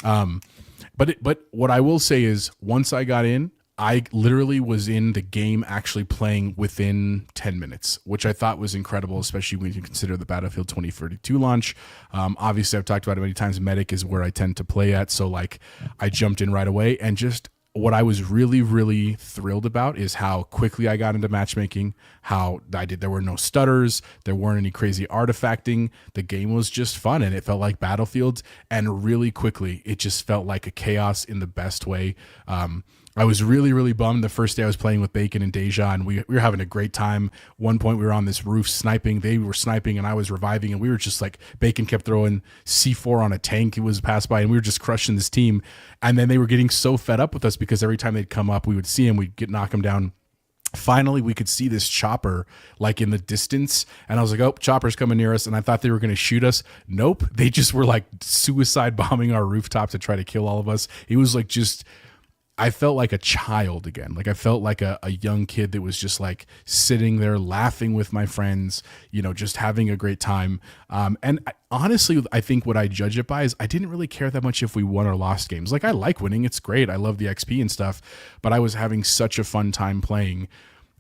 But what I will say is once I got in, I literally was in the game actually playing within 10 minutes, which I thought was incredible, especially when you consider the Battlefield 2042 launch. Obviously, I've talked about it many times. Medic is where I tend to play at. So like I jumped in right away, and just what I was really, really thrilled about is how quickly I got into matchmaking, how there were no stutters, there weren't any crazy artifacting. The game was just fun and it felt like Battlefield, and really quickly, it just felt like a chaos in the best way. I was really, really bummed the first day I was playing with Bacon and Deja, and we were having a great time. One point we were on this roof sniping. They were sniping and I was reviving, and we were just like, Bacon kept throwing C4 on a tank. It was passed by and we were just crushing this team. And then they were getting so fed up with us because every time they'd come up, we would see him, we'd knock him down. Finally, we could see this chopper like in the distance, and I was like, oh, chopper's coming near us, and I thought they were going to shoot us. Nope. They just were like suicide bombing our rooftop to try to kill all of us. It was like just I felt like a child again. Like I felt like a young kid that was just like sitting there laughing with my friends, just having a great time. Honestly, I think what I judge it by is I didn't really care that much if we won or lost games. Like I like winning. It's great. I love the XP and stuff, but I was having such a fun time playing.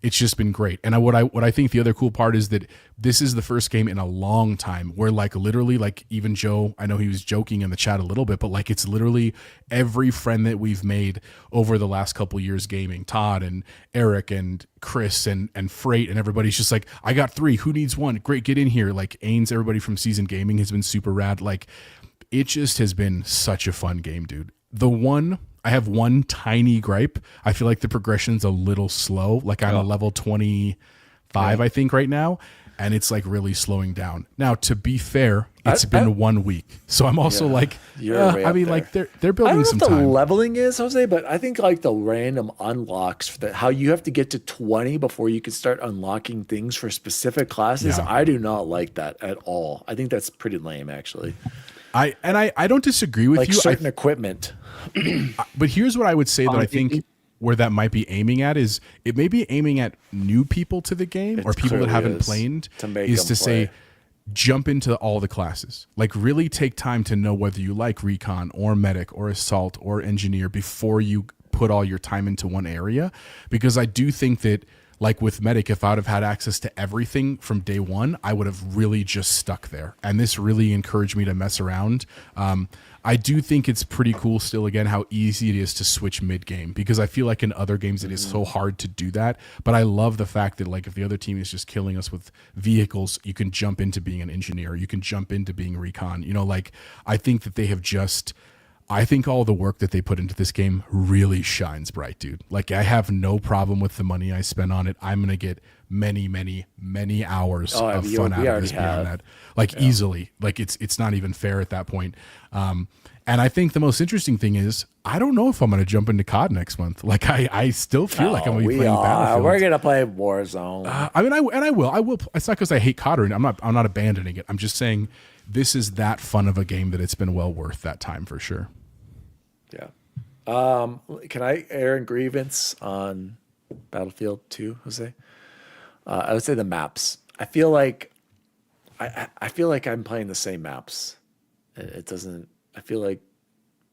It's just been great. And what I think the other cool part is that this is the first game in a long time where like literally like even Joe, I know he was joking in the chat a little bit, but like it's literally every friend that we've made over the last couple years gaming, Todd and Eric and Chris and Freight and everybody's just like, I got 3, who needs 1? Great, get in here. Like Ains, everybody from Season Gaming has been super rad. Like it just has been such a fun game, dude. I have one tiny gripe. I feel like the progression's a little slow. Like I'm level 25, I think, right now, and it's like really slowing down. Now, to be fair, it's been 1 week, so I'm also like, I mean, like they're building some time. I don't know what the leveling is, Jose, but I think like the random unlocks, how you have to get to 20 before you can start unlocking things for specific classes. I do not like that at all. I think that's pretty lame, actually. I don't disagree with like you. Certain equipment. But here's what I would say that I think where that might be aiming at is it may be aiming at new people to the game or people that haven't played is to say jump into all the classes. Like really take time to know whether you like recon or medic or assault or engineer before you put all your time into one area. Because I do think that like with medic, if I would have had access to everything from day one, I would have really just stuck there. And this really encouraged me to mess around. I do think it's pretty cool still, again, how easy it is to switch mid-game, because I feel like in other games it is so hard to do that. But I love the fact that like if the other team is just killing us with vehicles, you can jump into being an engineer, you can jump into being recon. Like I think that they have I think all the work that they put into this game really shines bright, dude. Like I have no problem with the money I spent on it. I'm going to get many, many, many hours of fun out of this beyond that. Like easily, like it's not even fair at that point. And I think the most interesting thing is I don't know if I'm going to jump into COD next month. Like I still feel like I'm going to be playing Battlefield. We're going to play Warzone. I mean, I will. It's not because I hate COD or I'm not abandoning it. I'm just saying this is that fun of a game that it's been well worth that time for sure. Yeah. Can I air a grievance on Battlefield 2, Jose? I would say the maps. I feel like I'm playing the same maps. It doesn't. I feel like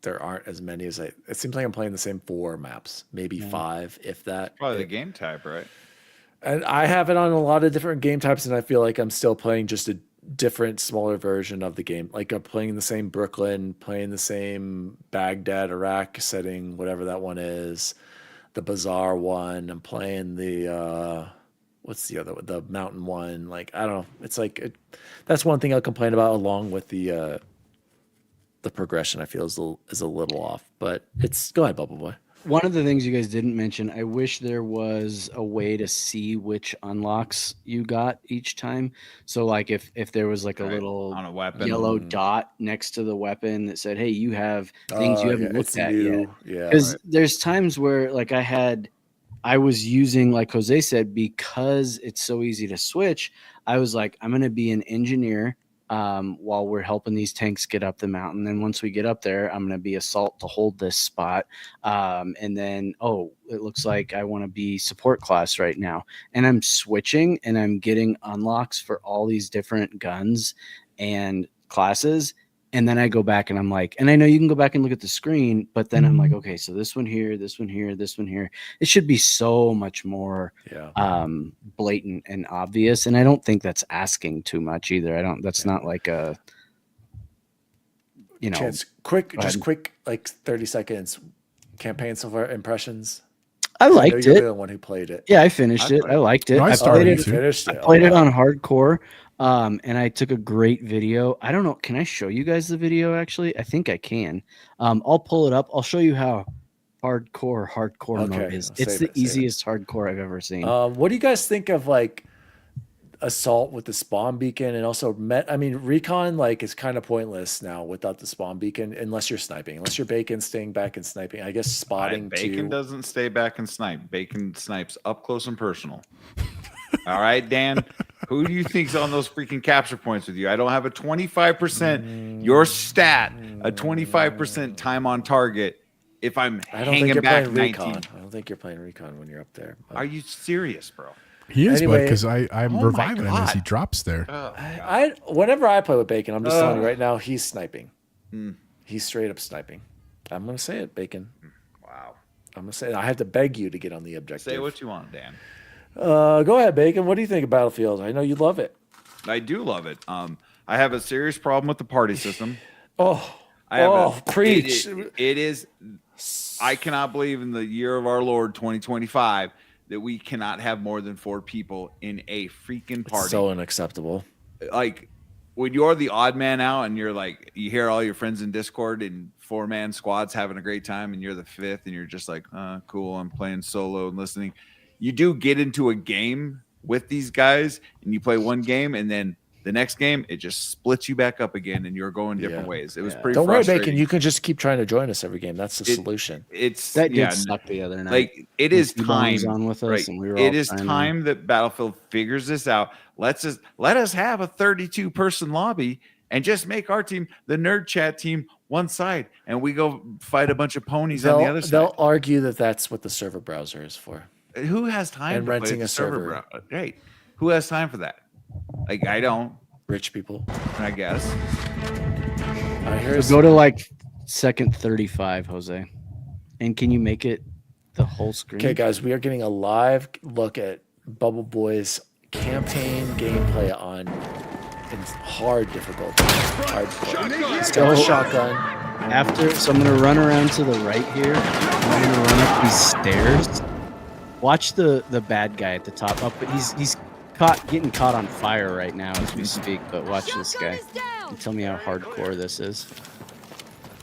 there aren't as many as it seems like I'm playing the same 4 maps, maybe 5, if that. Probably the game type, right? And I have it on a lot of different game types, and I feel like I'm still playing just a different, smaller version of the game. Like I'm playing the same Brooklyn, playing the same Baghdad, Iraq setting, whatever that one is, the Bazaar one. I'm playing the what's the other one? The mountain one. Like I don't know. It's like that's one thing I'll complain about, along with the progression. I feel is a little off, but it's go ahead, Bubble Boy. One of the things you guys didn't mention, I wish there was a way to see which unlocks you got each time. So like if there was like a little on a weapon, yellow dot next to the weapon that said, hey, you have things you haven't looked at yet. Yeah. Because there's times where like I was using, like Jose said, because it's so easy to switch, I was like, I'm going to be an engineer while we're helping these tanks get up the mountain. Then once we get up there, I'm going to be assault to hold this spot. And then, it looks like I want to be support class right now. And I'm switching and I'm getting unlocks for all these different guns and classes. And then I go back and I'm like, and I know you can go back and look at the screen, but then I'm like, okay, so this one here, this one here, this one here. It should be so much more blatant and obvious. And I don't think that's asking too much either. That's not like a, quick, like 30 seconds campaign so far impressions. I liked it. You're the one who played it. Yeah, I finished it. I liked it. I played it on hardcore. And I took a great video. I don't know. Can I show you guys the video? Actually, I think I can. I'll pull it up. I'll show you how hardcore mode is. It's the easiest hardcore I've ever seen. What do you guys think of like assault with the spawn beacon, and also recon? Like it's kind of pointless now without the spawn beacon, unless you're sniping. Unless you're Bacon staying back and sniping. I guess spotting. Bacon doesn't stay back and snipe. Bacon snipes up close and personal. All right, Dan. Who do you think's on those freaking capture points with you? I don't have a 25%. Your stat, a 25% time on target if I'm I don't think hanging you're back playing 19. recon. I don't think you're playing recon when you're up there. But Are you serious, bro? He is, Anyway- because I'm Oh my reviving him as he God. drops there. whenever I play with Bacon, I'm just telling you right now, he's sniping. Mm. He's straight up sniping. I'm gonna say it, Bacon. Wow. I'm gonna say it. I have to beg you to get on the objective. Say what you want, Dan. Go ahead, Bacon. What do you think of Battlefield? I know you love it. I do love it. I have a serious problem with the party system. I have preach. It is. I cannot believe in the year of our Lord 2025 that we cannot have more than 4 people in a freaking party. So unacceptable. Like when you're the odd man out and you're like, you hear all your friends in Discord and 4-man squads having a great time, and you're the 5th, and you're just like, cool, I'm playing solo and listening. You do get into a game with these guys, and you play one game, and then the next game it just splits you back up again, and you're going different ways. It was pretty. Don't worry, frustrating. Bacon. You can just keep trying to join us every game. That's the solution. It's That did suck the other night. Like it is T-Bone was time. on with us, Right. and we were It all is trying to- time that Battlefield figures this out. Let us have a 32-person lobby and just make our team, the Nerd Chat team, one side, and we go fight a bunch of ponies on the other side. They'll argue that that's what the server browser is for. Who has time And to play renting the a server. Right. Who has time for that? Like I don't, Rich people. I guess. So go to like second 35, Jose. And can you make it the whole screen? Okay, guys, we are getting a live look at Bubble Boy's campaign gameplay on in hard difficulty. He's got a shotgun. So I'm gonna run around to the right here. I'm gonna run up these stairs. Watch the bad guy at the top up, but he's getting caught on fire right now as we speak. But watch this guy. And tell me how hardcore this is.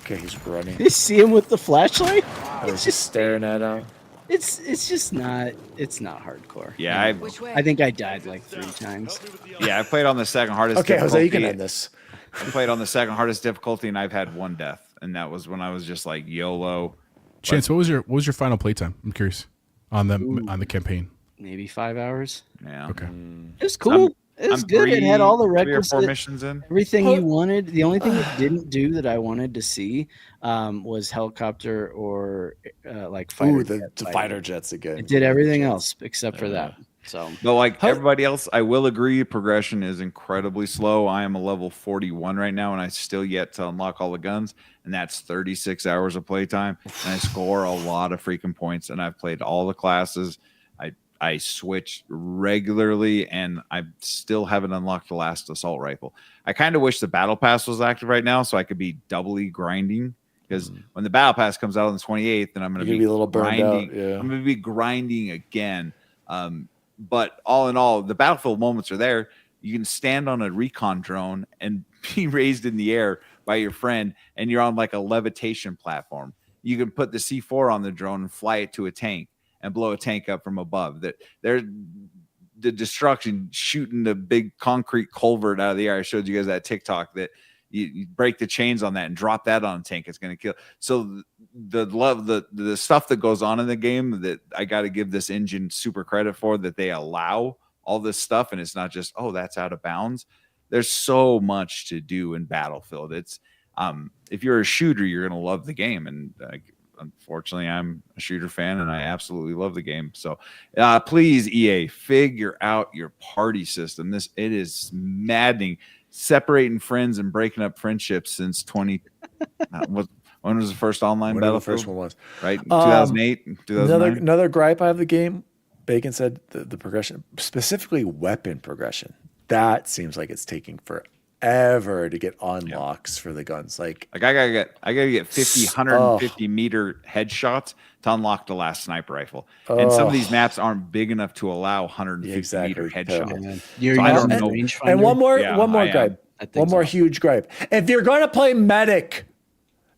Okay, he's running. You see him with the flashlight? I was just staring at him. It's just not. It's not hardcore. Yeah, I think I died like 3 times. I played on the second hardest. Okay, difficulty. Jose, you can end this. I played on the second hardest difficulty, and I've had 1 death, and that was when I was just like YOLO. Chance, what was your final playtime? I'm curious on the campaign. Maybe 5 hours. Yeah. Okay. It was cool. It was good. It had all the 3 or 4 requisite missions in. everything you wanted. The only thing it didn't do that I wanted to see was helicopter or like fighter. Ooh, the jet fighter jets again. It did everything else except for that. So, But like everybody else, I will agree progression is incredibly slow. I am a level 41 right now, and I still yet to unlock all the guns, and that's 36 hours of playtime. And I score a lot of freaking points, and I've played all the classes. I switch regularly, and I still haven't unlocked the last assault rifle. I kind of wish the battle pass was active right now so I could be doubly grinding, because when the battle pass comes out on the 28th, then I'm going to be a little burned grinding. out. Yeah. I'm going to be grinding again. But all in all, the Battlefield moments are there. You can stand on a recon drone and be raised in the air by your friend, and you're on like a levitation platform. You can put the C4 on the drone and fly it to a tank and blow a tank up from above. That there's the destruction, shooting the big concrete culvert out of the air. I showed you guys that TikTok that you break the chains on that and drop that on a tank. It's going to kill. So the stuff that goes on in the game, that I got to give this engine super credit for, that they allow all this stuff. And it's not just, oh, that's out of bounds. There's so much to do in Battlefield. It's if you're a shooter, you're going to love the game. And unfortunately, I'm a shooter fan, and I absolutely love the game. So please, EA, figure out your party system. It is maddening. Separating friends and breaking up friendships since 20. When was the first online Whatever the Battlefield? first one was. Right, 2008, 2009. Another gripe I have the game. Bacon said the progression, specifically weapon progression. That seems like it's taking forever to get unlocks for the guns. Like I gotta get 50, 150 meter headshots to unlock the last sniper rifle. And some of these maps aren't big enough to allow 150 meter headshots. You're So I using don't the know. rangefinder? And one more I am. gripe. I think One more so. huge gripe. If you're going to play medic,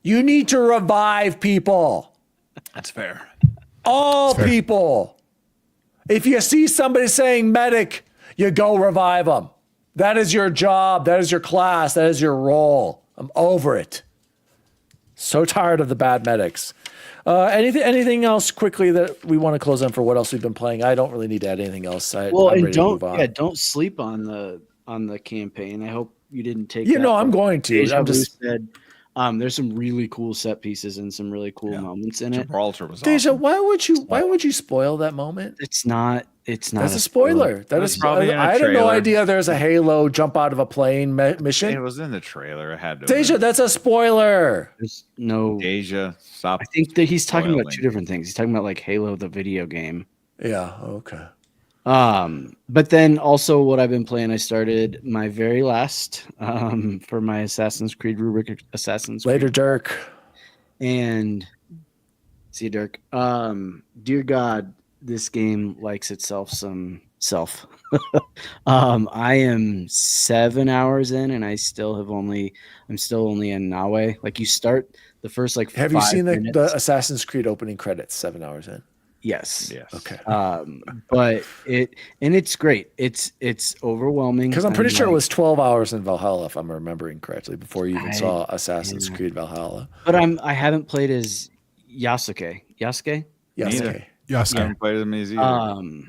you need to revive people. That's fair. All fair. people. If you see somebody saying medic, you go revive them. That is your job. That is your class. That is your role. I'm over it. So tired of the bad medics. Anything else quickly that we want to close on for what else we've been playing? I don't really need to add anything else. I'm ready to move on. don't sleep on the campaign. I hope you didn't take. You that know, I'm from going to. Deja I'm Vu just said, There's some really cool set pieces and some really cool moments in it. Gibraltar was Deja, awesome. why would you spoil that moment? It's not That's a spoiler. That That's is probably in a I had no trailer. idea there's a Halo jump out of a plane It mission. was in the trailer. It had to. Deja, that's a spoiler. There's no. Deja, stop. I think that he's talking about spoiling. two different things. He's talking about like Halo, the video game. Yeah, okay. But then also what I've been playing, I started my very last for my Assassin's Creed rubric, Assassin's Later, Creed. Dirk. And see you, Dirk. Dear God, this game likes itself some self. I am 7 hours in, and I'm still only in Nawe. Like you start the first like. Have you 5 seen the minutes. Assassin's Creed opening credits 7 hours in? Yes. Okay. But it's great. It's overwhelming Because I'm pretty and, sure it like, was 12 hours in Valhalla, if I'm remembering correctly, before you even I- saw Assassin's yeah. Creed Valhalla. But I haven't played as Yasuke. Yasuke? Yes. Neither. Okay. Yes. I haven't played them as either.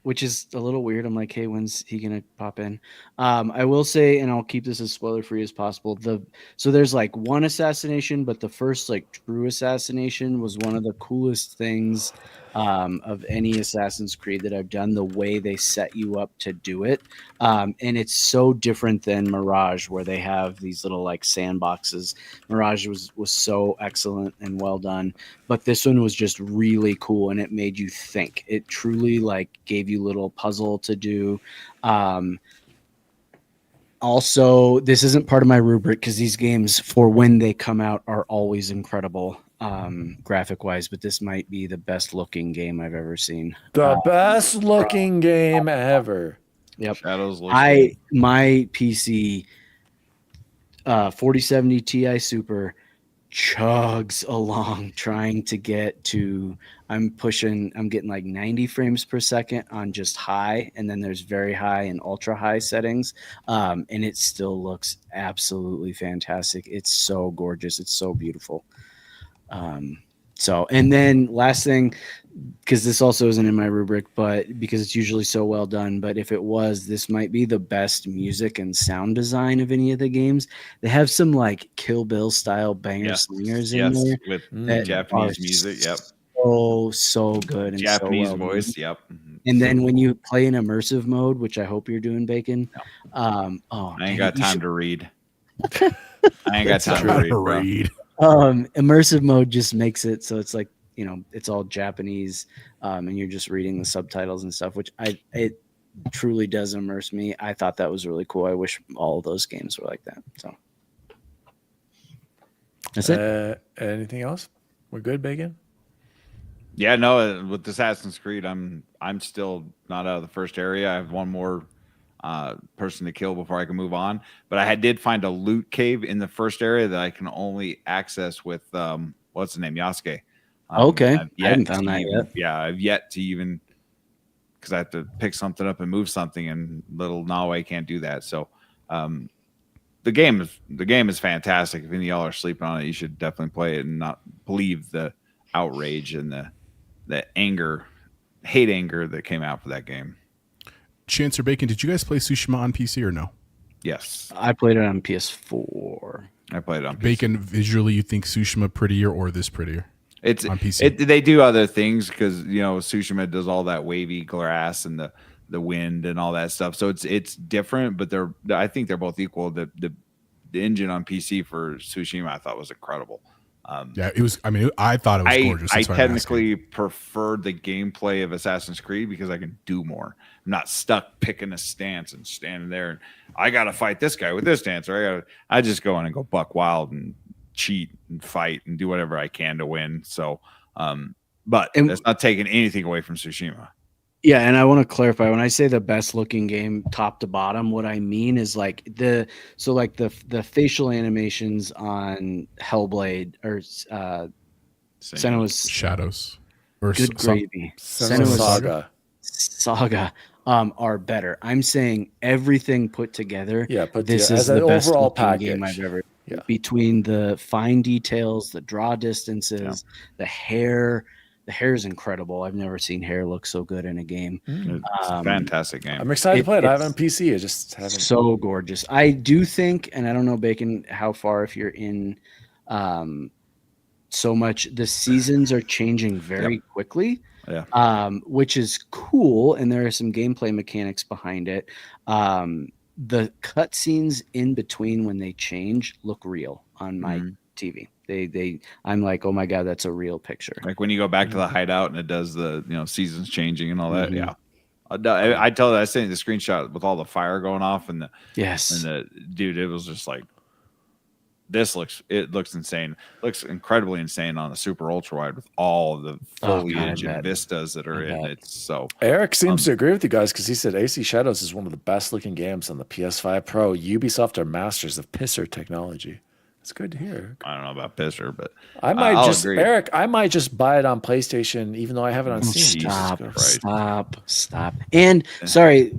Which is a little weird. I'm like, hey, when's he gonna pop in? I will say, and I'll keep this as spoiler free as possible. So there's like one assassination, but the first like true assassination was one of the coolest things of any Assassin's Creed that I've done. The way they set you up to do it, and it's so different than Mirage, where they have these little like sandboxes. Mirage was so excellent and well done, but this one was just really cool, and it made you think. It truly like gave you little puzzle to do. Also, this isn't part of my rubric because these games, for when they come out, are always incredible graphic wise, but this might be the best looking game I've ever seen. The best looking game ever. Yep. Shadows looks My PC 4070 Ti Super chugs along trying to get to I'm getting like 90 frames per second on just high, and then there's very high and ultra high settings, and it still looks absolutely fantastic. It's so gorgeous, it's so beautiful. And then last thing, because this also isn't in my rubric, but because it's usually so well done, but if it was, this might be the best music and sound design of any of the games. They have some like Kill Bill style banger slingers in there with that Japanese are music. Yep. so good and Japanese so well voice. done. Yep. And then when you play in immersive mode, which I hope you're doing, Bacon. I ain't got time to read. I ain't got It's time hard to read, bro. Immersive mode just makes it so it's like, you know, it's all Japanese, and you're just reading the subtitles and stuff, which it truly does immerse me. I thought that was really cool. I wish all of those games were like that. So that's it. Anything else? We're good, Bacon? Yeah, no. With Assassin's Creed, I'm still not out of the first area. I have one more person to kill before I can move on. But I did find a loot cave in the first area that I can only access with what's the name, Yasuke. Okay, I haven't found that yet. Yeah, I've yet to even, because I have to pick something up and move something, and little Nawe can't do that. So the game is fantastic. If any of y'all are sleeping on it, you should definitely play it and not believe the outrage and the anger that came out for that game. Chance or Bacon, did you guys play Tsushima on PC or no? Yes, I played it on PS4. I played it on PC. Bacon, visually, you think Tsushima prettier or this prettier? It's on PC. They do other things because Tsushima does all that wavy grass and the wind and all that stuff. So it's different, but I think they're both equal. The engine on PC for Tsushima I thought was incredible. Yeah, it was. I mean, I thought it was gorgeous. I That's why I'm technically preferred the gameplay of Assassin's Creed because I can do more. I'm not stuck picking a stance and standing there and I got to fight this guy with this stance, or I just go in and go buck wild and cheat and fight and do whatever I can to win. So, but that's not taking anything away from Tsushima. Yeah, and I want to clarify, when I say the best looking game top to bottom, what I mean is like the facial animations on Hellblade or Senua's Shadows or good gravy. Senua's Saga are better. I'm saying everything put together. Yeah, but this as is an the best overall looking package. game I've ever. Yeah. Between the fine details, the draw distances, the hair. The hair is incredible. I've never seen hair look so good in a game. It's a fantastic game. I'm excited to play it. I have it on PC. I just haven't. So gorgeous. I do think, and I don't know, Bacon, how far if you're in so much. The seasons are changing very quickly, which is cool, and there are some gameplay mechanics behind it. The cutscenes in between when they change look real on my TV. I'm like, oh my god, that's a real picture. Like when you go back to the hideout and it does the seasons changing and all that. Yeah, I tell that I sent you the screenshot with all the fire going off and the dude. It was just like, it looks insane. Looks incredibly insane on the super ultra wide with all the foliage and vistas that are in it. So Eric seems to agree with you guys because he said AC Shadows is one of the best looking games on the PS5 Pro. Ubisoft are masters of pisser technology. It's good to hear. I don't know about pisser, but I might Eric, I might just buy it on PlayStation, even though I have it on Steam. Stop. And sorry,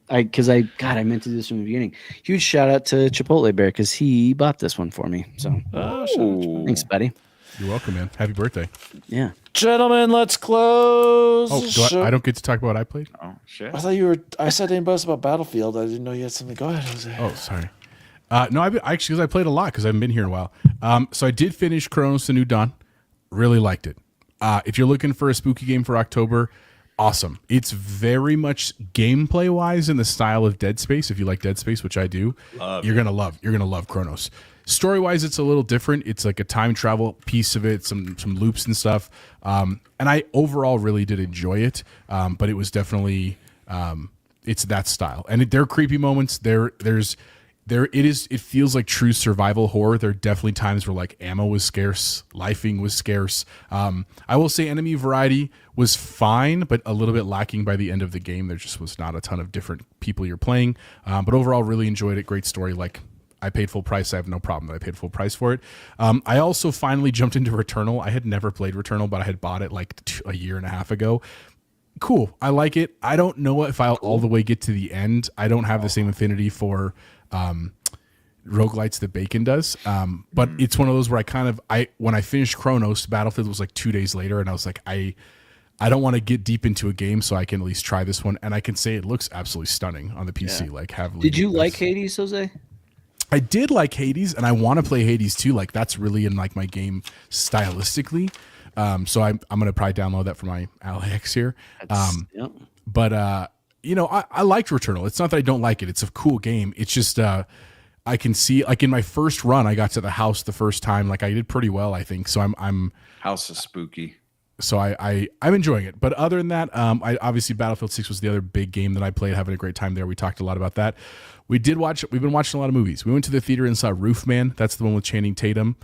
I meant to do this from the beginning. Huge shout out to Chipotle Bear because he bought this one for me. So thanks, buddy. You're welcome, man. Happy birthday. Yeah, gentlemen, let's close. I don't get to talk about what I played? Oh shit! I thought you were. I said anything about Battlefield. I didn't know you had something. Go ahead, Jose. Oh, sorry. No, because I played a lot because I haven't been here in a while. So I did finish Chronos: The New Dawn. Really liked it. If you're looking for a spooky game for October, awesome. It's very much gameplay wise in the style of Dead Space. If you like Dead Space, which I do, you're gonna love Chronos. Story wise, it's a little different. It's like a time travel piece of it, some loops and stuff. And I overall really did enjoy it. But it was definitely it's that style, and there are creepy moments. It feels like true survival horror. There are definitely times where like ammo was scarce, lifing was scarce. I will say enemy variety was fine, but a little bit lacking by the end of the game. There just was not a ton of different people you're playing. But overall, really enjoyed it. Great story. Like, I paid full price. I have no problem that I paid full price for it. I also finally jumped into Returnal. I had never played Returnal, but I had bought it like a year and a half ago. Cool. I like it. I don't know if I'll all the way get to the end. I don't have the same affinity for roguelites that Bacon does, but it's one of those where when I finished Chronos, Battlefield was like 2 days later, and I was like, I don't want to get deep into a game, so I can at least try this one, and I can say it looks absolutely stunning on the PC. Like, did you like Hades, Jose? I did like Hades, and I want to play Hades too. Like, that's really in like my game stylistically. So I'm gonna probably download that for my Alex here. But I liked Returnal. It's not that I don't like it. It's a cool game. It's just I can see, like, in my first run, I got to the house the first time. Like, I did pretty well, I think. So I'm house is spooky. So I'm enjoying it. But other than that, I obviously Battlefield 6 was the other big game that I played, having a great time there. We talked a lot about that. We've been watching a lot of movies. We went to the theater and saw Roofman. That's the one with Channing Tatum.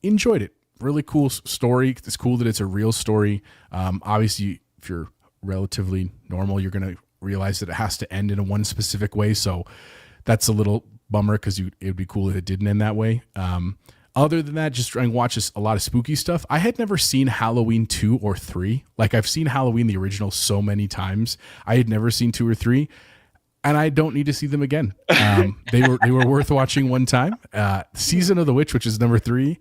Enjoyed it. Really cool story. It's cool that it's a real story. Obviously, if you're relatively normal, you're going to realize that it has to end in a one specific way. So that's a little bummer because it would be cool if it didn't end that way. Other than that, just trying to watch a lot of spooky stuff. I had never seen Halloween 2 or 3. Like, I've seen Halloween, the original, so many times. I had never seen 2 or 3, and I don't need to see them again. They were worth watching one time. Season of the Witch, which is number 3.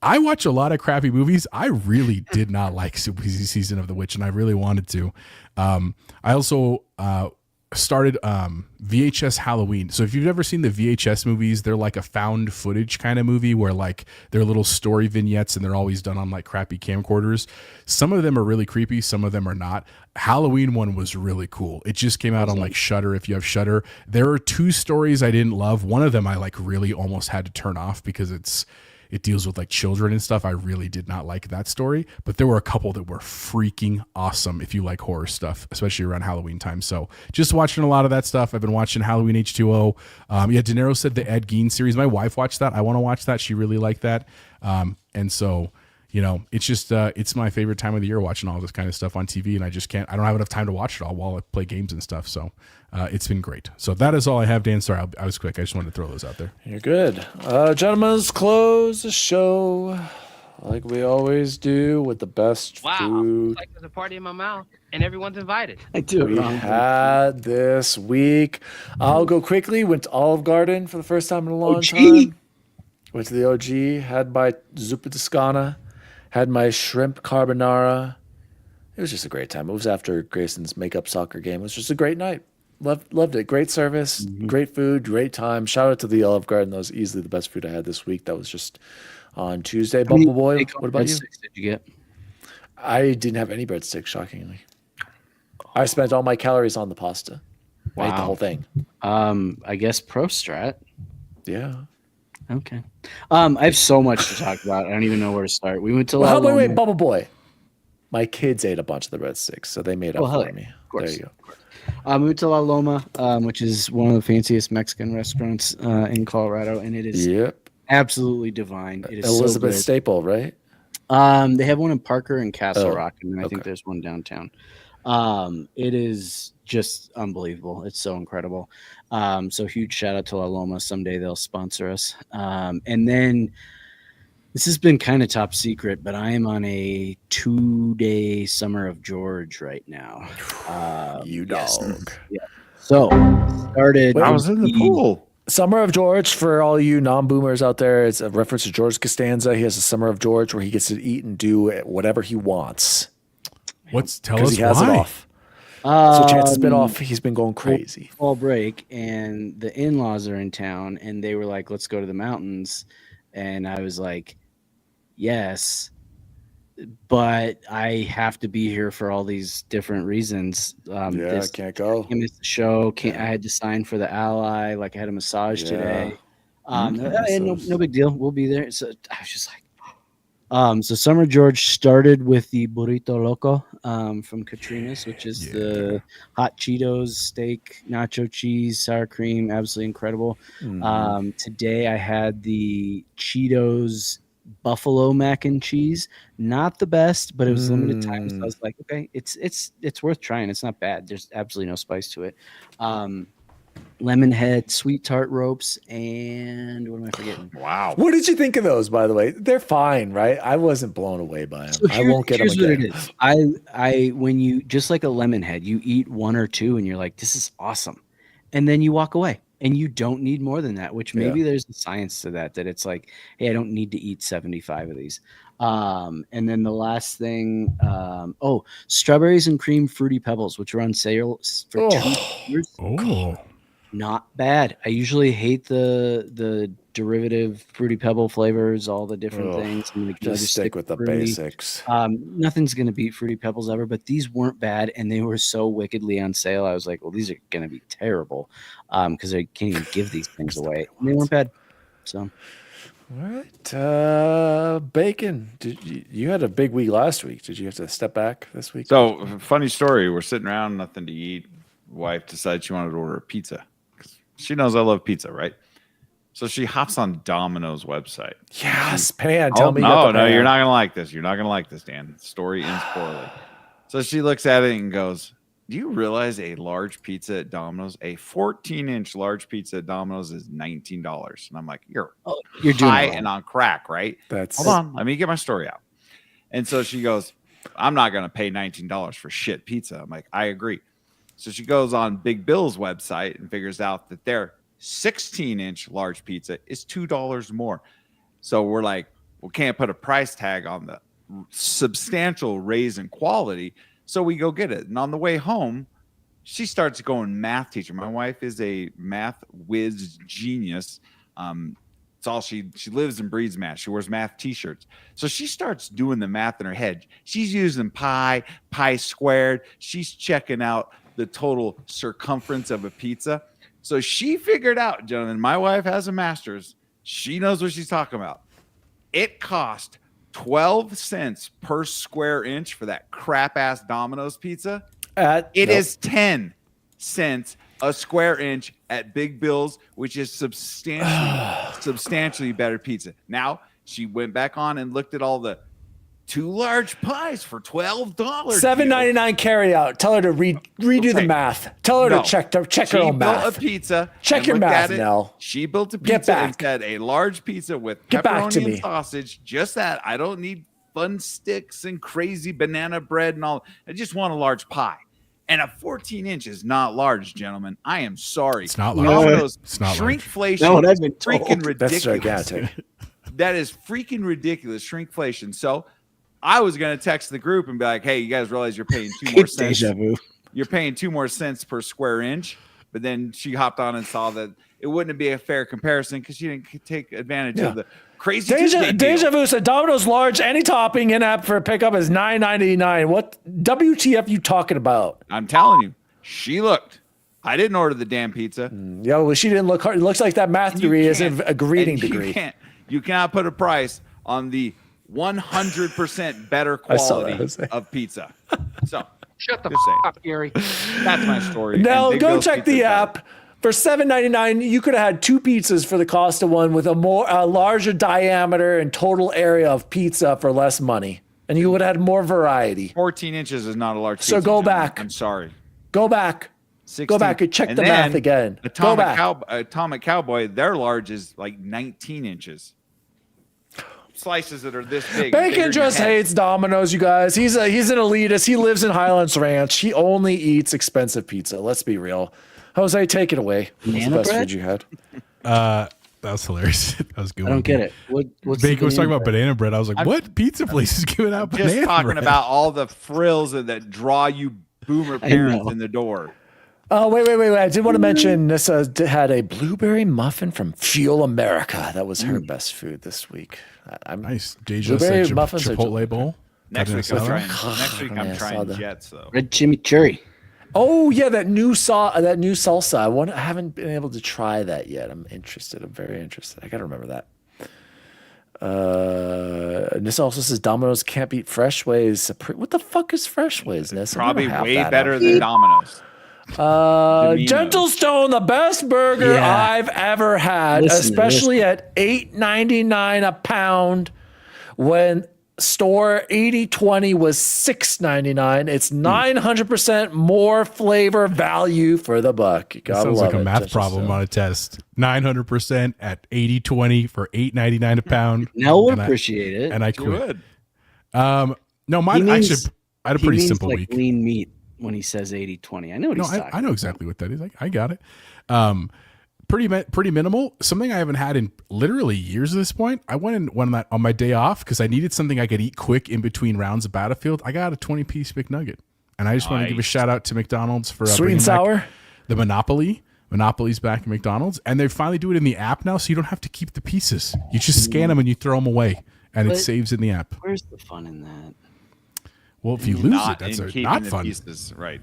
I watch a lot of crappy movies. I really did not like Season of the Witch, and I really wanted to. I also started VHS Halloween. So if you've ever seen the VHS movies, they're like a found footage kind of movie where like they're little story vignettes and they're always done on like crappy camcorders. Some of them are really creepy. Some of them are not. Halloween one was really cool. It just came out on like Shudder. If you have Shudder, there are 2 stories I didn't love. One of them I like really almost had to turn off because it deals with like children and stuff. I really did not like that story, but there were a couple that were freaking awesome if you like horror stuff, especially around Halloween time. So just watching a lot of that stuff. I've been watching Halloween H2O. De Niro said the Ed Gein series. My wife watched that. I want to watch that. She really liked that. And so, it's just, it's my favorite time of the year watching all this kind of stuff on TV, and I don't have enough time to watch it all while I play games and stuff. So it's been great. So that is all I have, Dan. Sorry, I was quick. I just wanted to throw those out there. You're good. Gentlemen, let's close the show like we always do with the best food. It's like there's a party in my mouth and everyone's invited. I do. We had this week. I'll go quickly. Went to Olive Garden for the first time in a long time. Went to the OG. Had my zuppa toscana. Had my shrimp carbonara. It was just a great time. It was after Grayson's makeup soccer game. It was just a great night. Loved it. Great service, great food, great time. Shout out to the Olive Garden. That was easily the best food I had this week. That was just on Tuesday. Bumble Boy, what about you? Did you get? I didn't have any breadsticks, shockingly. I spent all my calories on the pasta. I ate the whole thing. I guess Pro Strat. Yeah. Okay. I have so much to talk about. I don't even know where to start. We went to wait, Bubble Boy. My kids ate a bunch of the breadsticks, so they made up for me. There you go. We went to La Loma, which is one of the fanciest Mexican restaurants in Colorado, and it is absolutely divine. It is Elizabeth so Staple, right? They have one in Parker and Castle Rock, and I think there's one downtown. It is just unbelievable. It's so incredible. So huge shout out to La Loma. Someday they'll sponsor us. And then this has been kind of top secret, but I am on a 2-day Summer of George right now. You dog. Yeah. So started. I was in the pool. Summer of George, for all you non-boomers out there, it's a reference to George Costanza. He has a Summer of George where he gets to eat and do whatever he wants. Tell us he has why. it off. So Chance has been off. He's been going crazy. Fall break, and the in-laws are in town, and they were like, "Let's go to the mountains," and I was like, "Yes, but I have to be here for all these different reasons." I can't go. I missed the show. I had to sign for the Ally. Like, I had a massage today. No big deal. We'll be there. So I was just like. So Summer George started with the Burrito Loco from Katrina's, which is the hot Cheetos, steak, nacho cheese, sour cream, absolutely incredible. Today I had the Cheetos buffalo mac and cheese, not the best, but it was limited time, so I was like, okay, it's worth trying. It's not bad. There's absolutely no spice to it. Lemon head, sweet tart ropes, and what am I forgetting? Wow. What did you think of those, by the way? They're fine, right? I wasn't blown away by them. So I won't get them again. What it is. I when you, just like a lemon head, you eat one or two and you're like, this is awesome. And then you walk away and you don't need more than that, which maybe there's a science to that it's like, hey, I don't need to eat 75 of these. And then the last thing, strawberries and cream fruity pebbles, which are on sale for $2. Not bad. I usually hate the derivative fruity pebble flavors, all the different things. I'm just stick with the basics. Nothing's gonna beat fruity pebbles ever, but these weren't bad, and they were so wickedly on sale. I was like, well, these are gonna be terrible, because I can't even give these things away. And they weren't bad. So, all right, Bacon. You had a big week last week? Did you have to step back this week? So, funny story. We're sitting around, nothing to eat. Wife decided she wanted to order a pizza. She knows I love pizza, right? So she hops on Domino's website. Yes, Pan. Tell me. No, you're not gonna like this. You're not gonna like this, Dan. The story ends poorly. So she looks at it and goes, "Do you realize a large pizza at Domino's, a 14-inch large pizza at Domino's, is $19?" And I'm like, "You're high and on crack, right?" Hold on, let me get my story out. And so she goes, "I'm not gonna pay $19 for shit pizza." I'm like, "I agree." So she goes on Big Bill's website and figures out that their 16-inch large pizza is $2 more. So we're like, we can't put a price tag on the substantial raise in quality. So we go get it. And on the way home, she starts going math teacher. My wife is a math whiz genius. It's all she lives and breathes math. She wears math t-shirts. So she starts doing the math in her head. She's using pi squared. She's checking out the total circumference of a pizza. So she figured out, gentlemen, my wife has a master's. She knows what she's talking about. It cost 12 cents per square inch for that crap ass Domino's pizza. It is 10 cents a square inch at Big Bill's, which is substantially better pizza. Now she went back on and looked at all the 2 large pies for $12. $7.99 carry out. Tell her to redo the math. Tell her to check her own math. She built a pizza. Check your math, Nell. She built a pizza and said a large pizza with pepperoni and sausage. Just that. I don't need fun sticks and crazy banana bread and all. I just want a large pie. And a 14-inch is not large, gentlemen. I am sorry. It's not large. It's not shrinkflation. No, that's been freaking ridiculous. That's gigantic. That is freaking ridiculous. Shrinkflation. So I was going to text the group and be like, hey, you guys realize you're paying 2 more cents. You're paying 2 more cents per square inch. but then she hopped on and saw that it wouldn't be a fair comparison because she didn't take advantage of the crazy Tuesday deal. Deja Vu said Domino's large any topping in app for pickup is $9.99. What WTF you talking about? I'm telling you, she looked. I didn't order the damn pizza. Yeah, well, she didn't look hard. It looks like that math degree isn't a reading degree. You cannot put a price on the 100% better quality of pizza. So Shut the saying. up, Gary. That's my story. Now And Big go Bill's check Pizza's the better. app. For $7.99, you could have had 2 pizzas for the cost of one with a larger diameter and total area of pizza for less money. And you would have had more variety. 14 inches is not a large pizza. So go gentlemen. back. I'm sorry. Go back. 16. Go back and check the then math again. Go back. Atomic Cowboy, their large is like 19 inches. Slices that are this big. Bacon just hates Domino's, you guys. He's an elitist. He lives in Highlands Ranch. He only eats expensive pizza. Let's be real. Jose, take it away. What's the Banana best bread? food you had? That was hilarious. That was good. I don't get it. What's the Bacon was talking banana about bread? banana bread. I was like, what pizza place is giving out banana Just talking bread? about all the frills that draw you boomer parents in the door. Oh, wait. I did want to mention this had a blueberry muffin from Fuel America. That was her best food this week. Nice. Deja Blueberry said muffins are Chipotle bowl. Next week Carne I'm asada. trying. I saw that. Jets though. Red chimichurri. Oh yeah, that new salsa. I haven't been able to try that yet. I'm interested. I'm very interested. I gotta remember that. And this also says Domino's can't beat Fresh Ways. What the fuck is Fresh Ways? Ness? Probably way better than Domino's. Gentle Stone, the best burger I've ever had, especially at $8.99 a pound. When store 80/20 was $6.99. It's 900% more flavor value for the buck. You gotta Sounds love like a it, math Gentle problem Stone. on a test. 900% at 80/20 for $8.99 a pound. Now we'll And appreciate it. And I You quit. would. No, mine He means- actually. I had a He pretty means simple like week. lean meat when he says 80/20. I know what No, he's talking I know exactly what that is. I got it. Pretty minimal. Something I haven't had in literally years at this point. I went and went on my day off because I needed something I could eat quick in between rounds of Battlefield. I got a 20-piece McNugget, and I just want to give a shout out to McDonald's for Sweet bringing and sour. back the Monopoly. Monopoly's back at McDonald's, and they finally do it in the app now, so you don't have to keep the pieces. You just scan them and you throw them away, and it But- saves in the app. Where's the fun in that? Well, if you lose Not it, that's in keeping not the fun. pieces, right?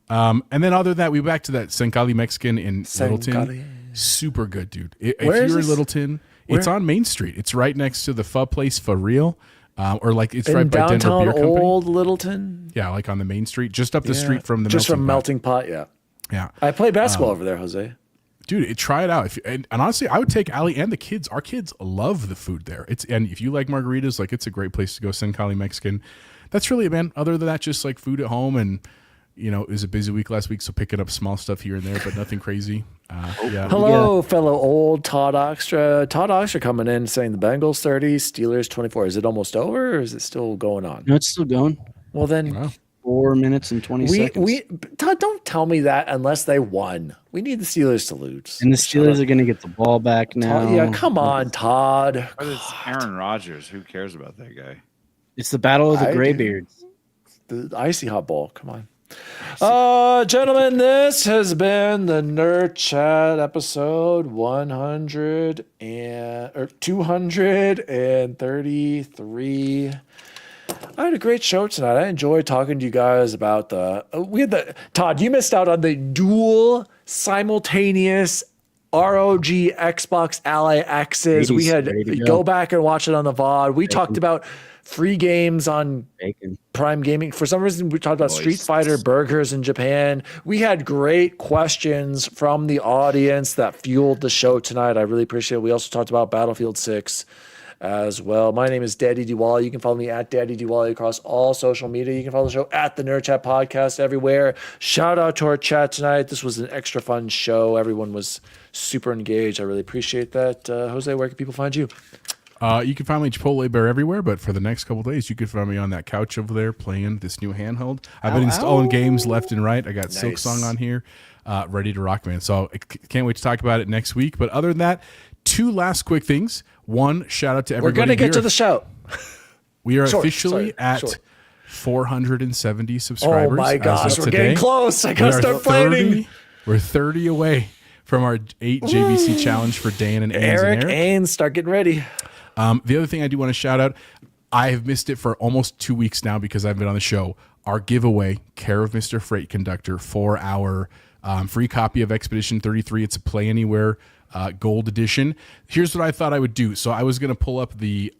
And then other than that, we back to that Sencali Mexican in Sencali. Littleton. Super good, dude. If Where is you're in this? Littleton, it's on Main Street. It's right next to the pho place for real. Or like it's In right by Denver downtown Beer Company. Old Littleton. Yeah, like on the Main Street, just up the Yeah. street from the just from Melting Melting Pot. Yeah, Pot. Yeah. I play basketball over there, Jose. Dude, try it out. And honestly, I would take Allie and the kids. Our kids love the food there. And if you like margaritas, like it's a great place to go. Sencali Mexican. That's really it, man. Other than that, just like food at home, and it was a busy week last week, so picking up small stuff here and there, but nothing crazy. Yeah. Hello, fellow old Todd Oxtra. Todd Oxtra coming in saying the Bengals 30, Steelers 24. Is it almost over, or is it still going on? No, it's still going. Well, then 4 minutes and 20 seconds. Todd, don't tell me that unless they won. We need the Steelers to lose. And the Steelers are going to get the ball back now. Todd, yeah, come on, Todd. But it's Aaron Rodgers. Who cares about that guy? It's the battle of the I do. Graybeards. The icy hot ball. Come on. Gentlemen, this has been the Nerd Chat episode 233. I had a great show tonight. I enjoyed talking to you guys about Todd, you missed out on the dual simultaneous ROG Xbox Ally X's. We had Ready to go back and watch it on the VOD. We talked about free games on Bacon. Prime Gaming. For some reason, we talked about Street Fighter burgers in Japan. We had great questions from the audience that fueled the show tonight. I really appreciate it. We also talked about Battlefield 6 as well. My name is Daddy Diwali. You can follow me at Daddy Diwali across all social media. You can follow the show at the Nerd Chat Podcast everywhere. Shout out to our chat tonight. This was an extra fun show. Everyone was super engaged. I really appreciate that. Jose, where can people find you? You can find me at Chipotle Bear everywhere, but for the next couple days, you can find me on that couch over there playing this new handheld. I've been installing games left and right. I got Silk Song on here, ready to rock, man. So I can't wait to talk about it next week. But other than that, 2 last quick things. One, shout out to everybody. We're going to get to the shout. We are officially at 470 subscribers. Oh my gosh, as of we're today. getting close. I We got to are start planning. We're 30 away from our 8 JVC challenge for Dan and Ains Eric, and Eric. Ains, start getting ready. The other thing I do want to shout out, I have missed it for almost 2 weeks now because I've been on the show. Our giveaway, care of Mr. Freight Conductor, for our free copy of Expedition 33. It's a Play Anywhere Gold Edition. Here's what I thought I would do. So I was going to pull up the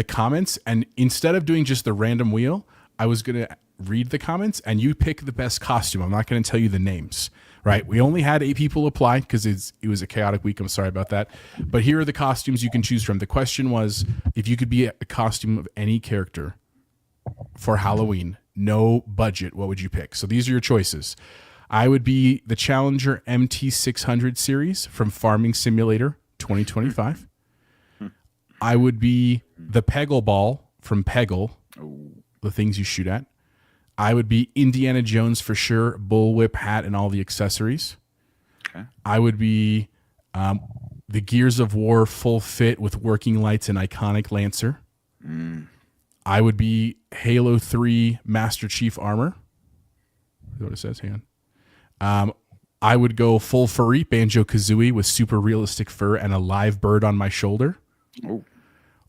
comments, and instead of doing just the random wheel, I was going to read the comments, and you pick the best costume. I'm not going to tell you the names. Right, we only had 8 people apply because it was a chaotic week. I'm sorry about that. But here are the costumes you can choose from. The question was, if you could be a costume of any character for Halloween, no budget, what would you pick? So these are your choices. I would be the Challenger MT600 series from Farming Simulator 2025. I would be the Peggle Ball from Peggle, the things you shoot at. I would be Indiana Jones for sure, bullwhip hat and all the accessories. Okay. I would be the Gears of War full fit with working lights and iconic Lancer. I would be Halo 3 Master Chief armor. Is that what it says? Hang on. I would go full furry Banjo-Kazooie with super realistic fur and a live bird on my shoulder. Oh.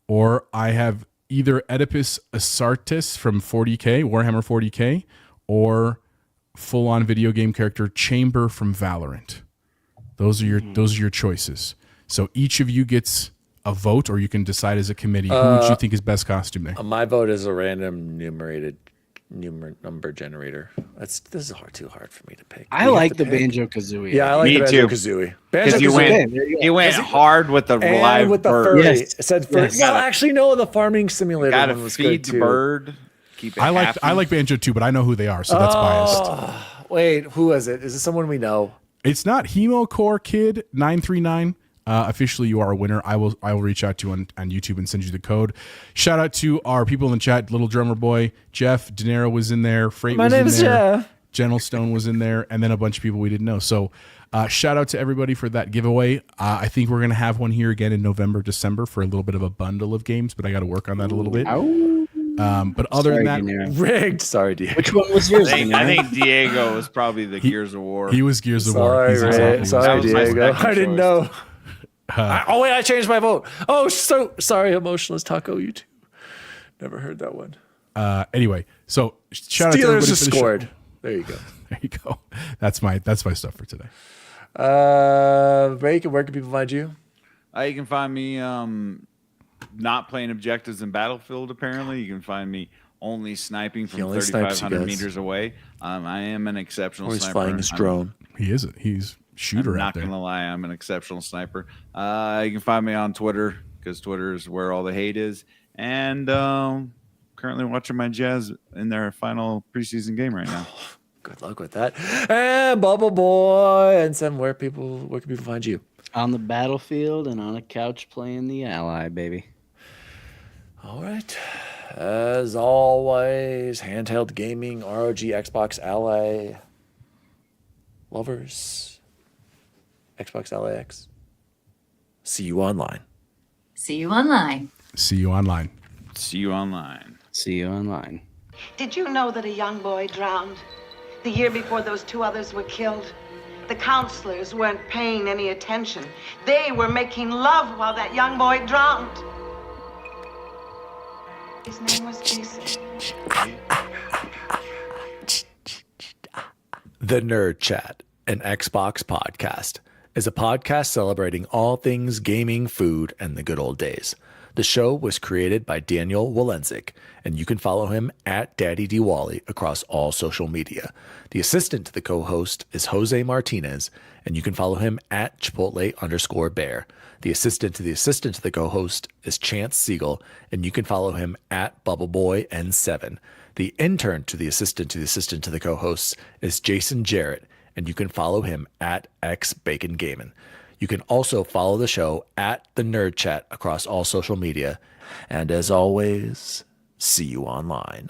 Or I have either Oedipus Asartes from 40K, Warhammer 40K, or full-on video game character Chamber from Valorant. Those are your choices. So each of you gets a vote, or you can decide as a committee who would you think is best costume there. My vote is a random number generator. This is too hard for me to pick. I like the Banjo-Kazooie. Yeah, I like the Banjo-Kazooie. Because you went hard with the live with the bird. furry. It said furry. Yes. Well, actually, no, the Farming Simulator one was good too. Bird. Keep it I like Banjo too, but I know who they are, so that's biased. Wait, who is it? Is it someone we know? It's not HemoCore Kid 939. Officially, you are a winner. I will reach out to you on YouTube and send you the code. Shout out to our people in the chat. Little Drummer Boy, Jeff, De Niro was in there. Freight was in there. Jeff. General Stone was in there, and then a bunch of people we didn't know. So shout out to everybody for that giveaway. I think we're going to have one here again in November, December for a little bit of a bundle of games, but I got to work on that a little bit. But other than that, rigged. Sorry, Diego. Which one was yours? I think Diego was probably the Gears of War. He was Gears of War. Sorry, Diego. I didn't know. Wait, I changed my vote. Oh, so sorry, Emotionless Taco. You too. Never heard that one. Anyway, so shout out to everybody Steelers scored. There you go. There you go. That's my stuff for today. Bacon, where can people find you? You can find me not playing objectives in Battlefield. Apparently, you can find me only sniping from 3,500 meters away. I am an exceptional sniper. He's flying his drone. He's shooter I'm out not there. gonna lie, I'm an exceptional sniper. You can find me on Twitter because Twitter is where all the hate is. And currently watching my Jazz in their final preseason game right now. Good luck with that. And Bubble Boy and Sam, where can people find you? On the battlefield and on a couch playing the Ally, baby. All right. As always, handheld gaming, ROG, Xbox, Ally, lovers, Xbox Ally X. See you online. See you online. See you online. See you online. See you online. Did you know that a young boy drowned the year before those 2 others were killed? The counselors weren't paying any attention. They were making love while that young boy drowned. His name was Jason. The Nerd Chat, an Xbox podcast, is a podcast celebrating all things gaming, food, and the good old days. The show was created by Daniel Walenzik, and you can follow him at Daddy Diwali across all social media. The assistant to the co-host is Jose Martinez, and you can follow him at Chipotle_bear. The assistant to the co-host is Chance Siegel, and you can follow him at BubbleBoyN7. The intern to the assistant to the co-hosts is Jason Jarrett, and you can follow him at XBaconGaming. You can also follow the show at The Nerd Chat across all social media. And as always, see you online.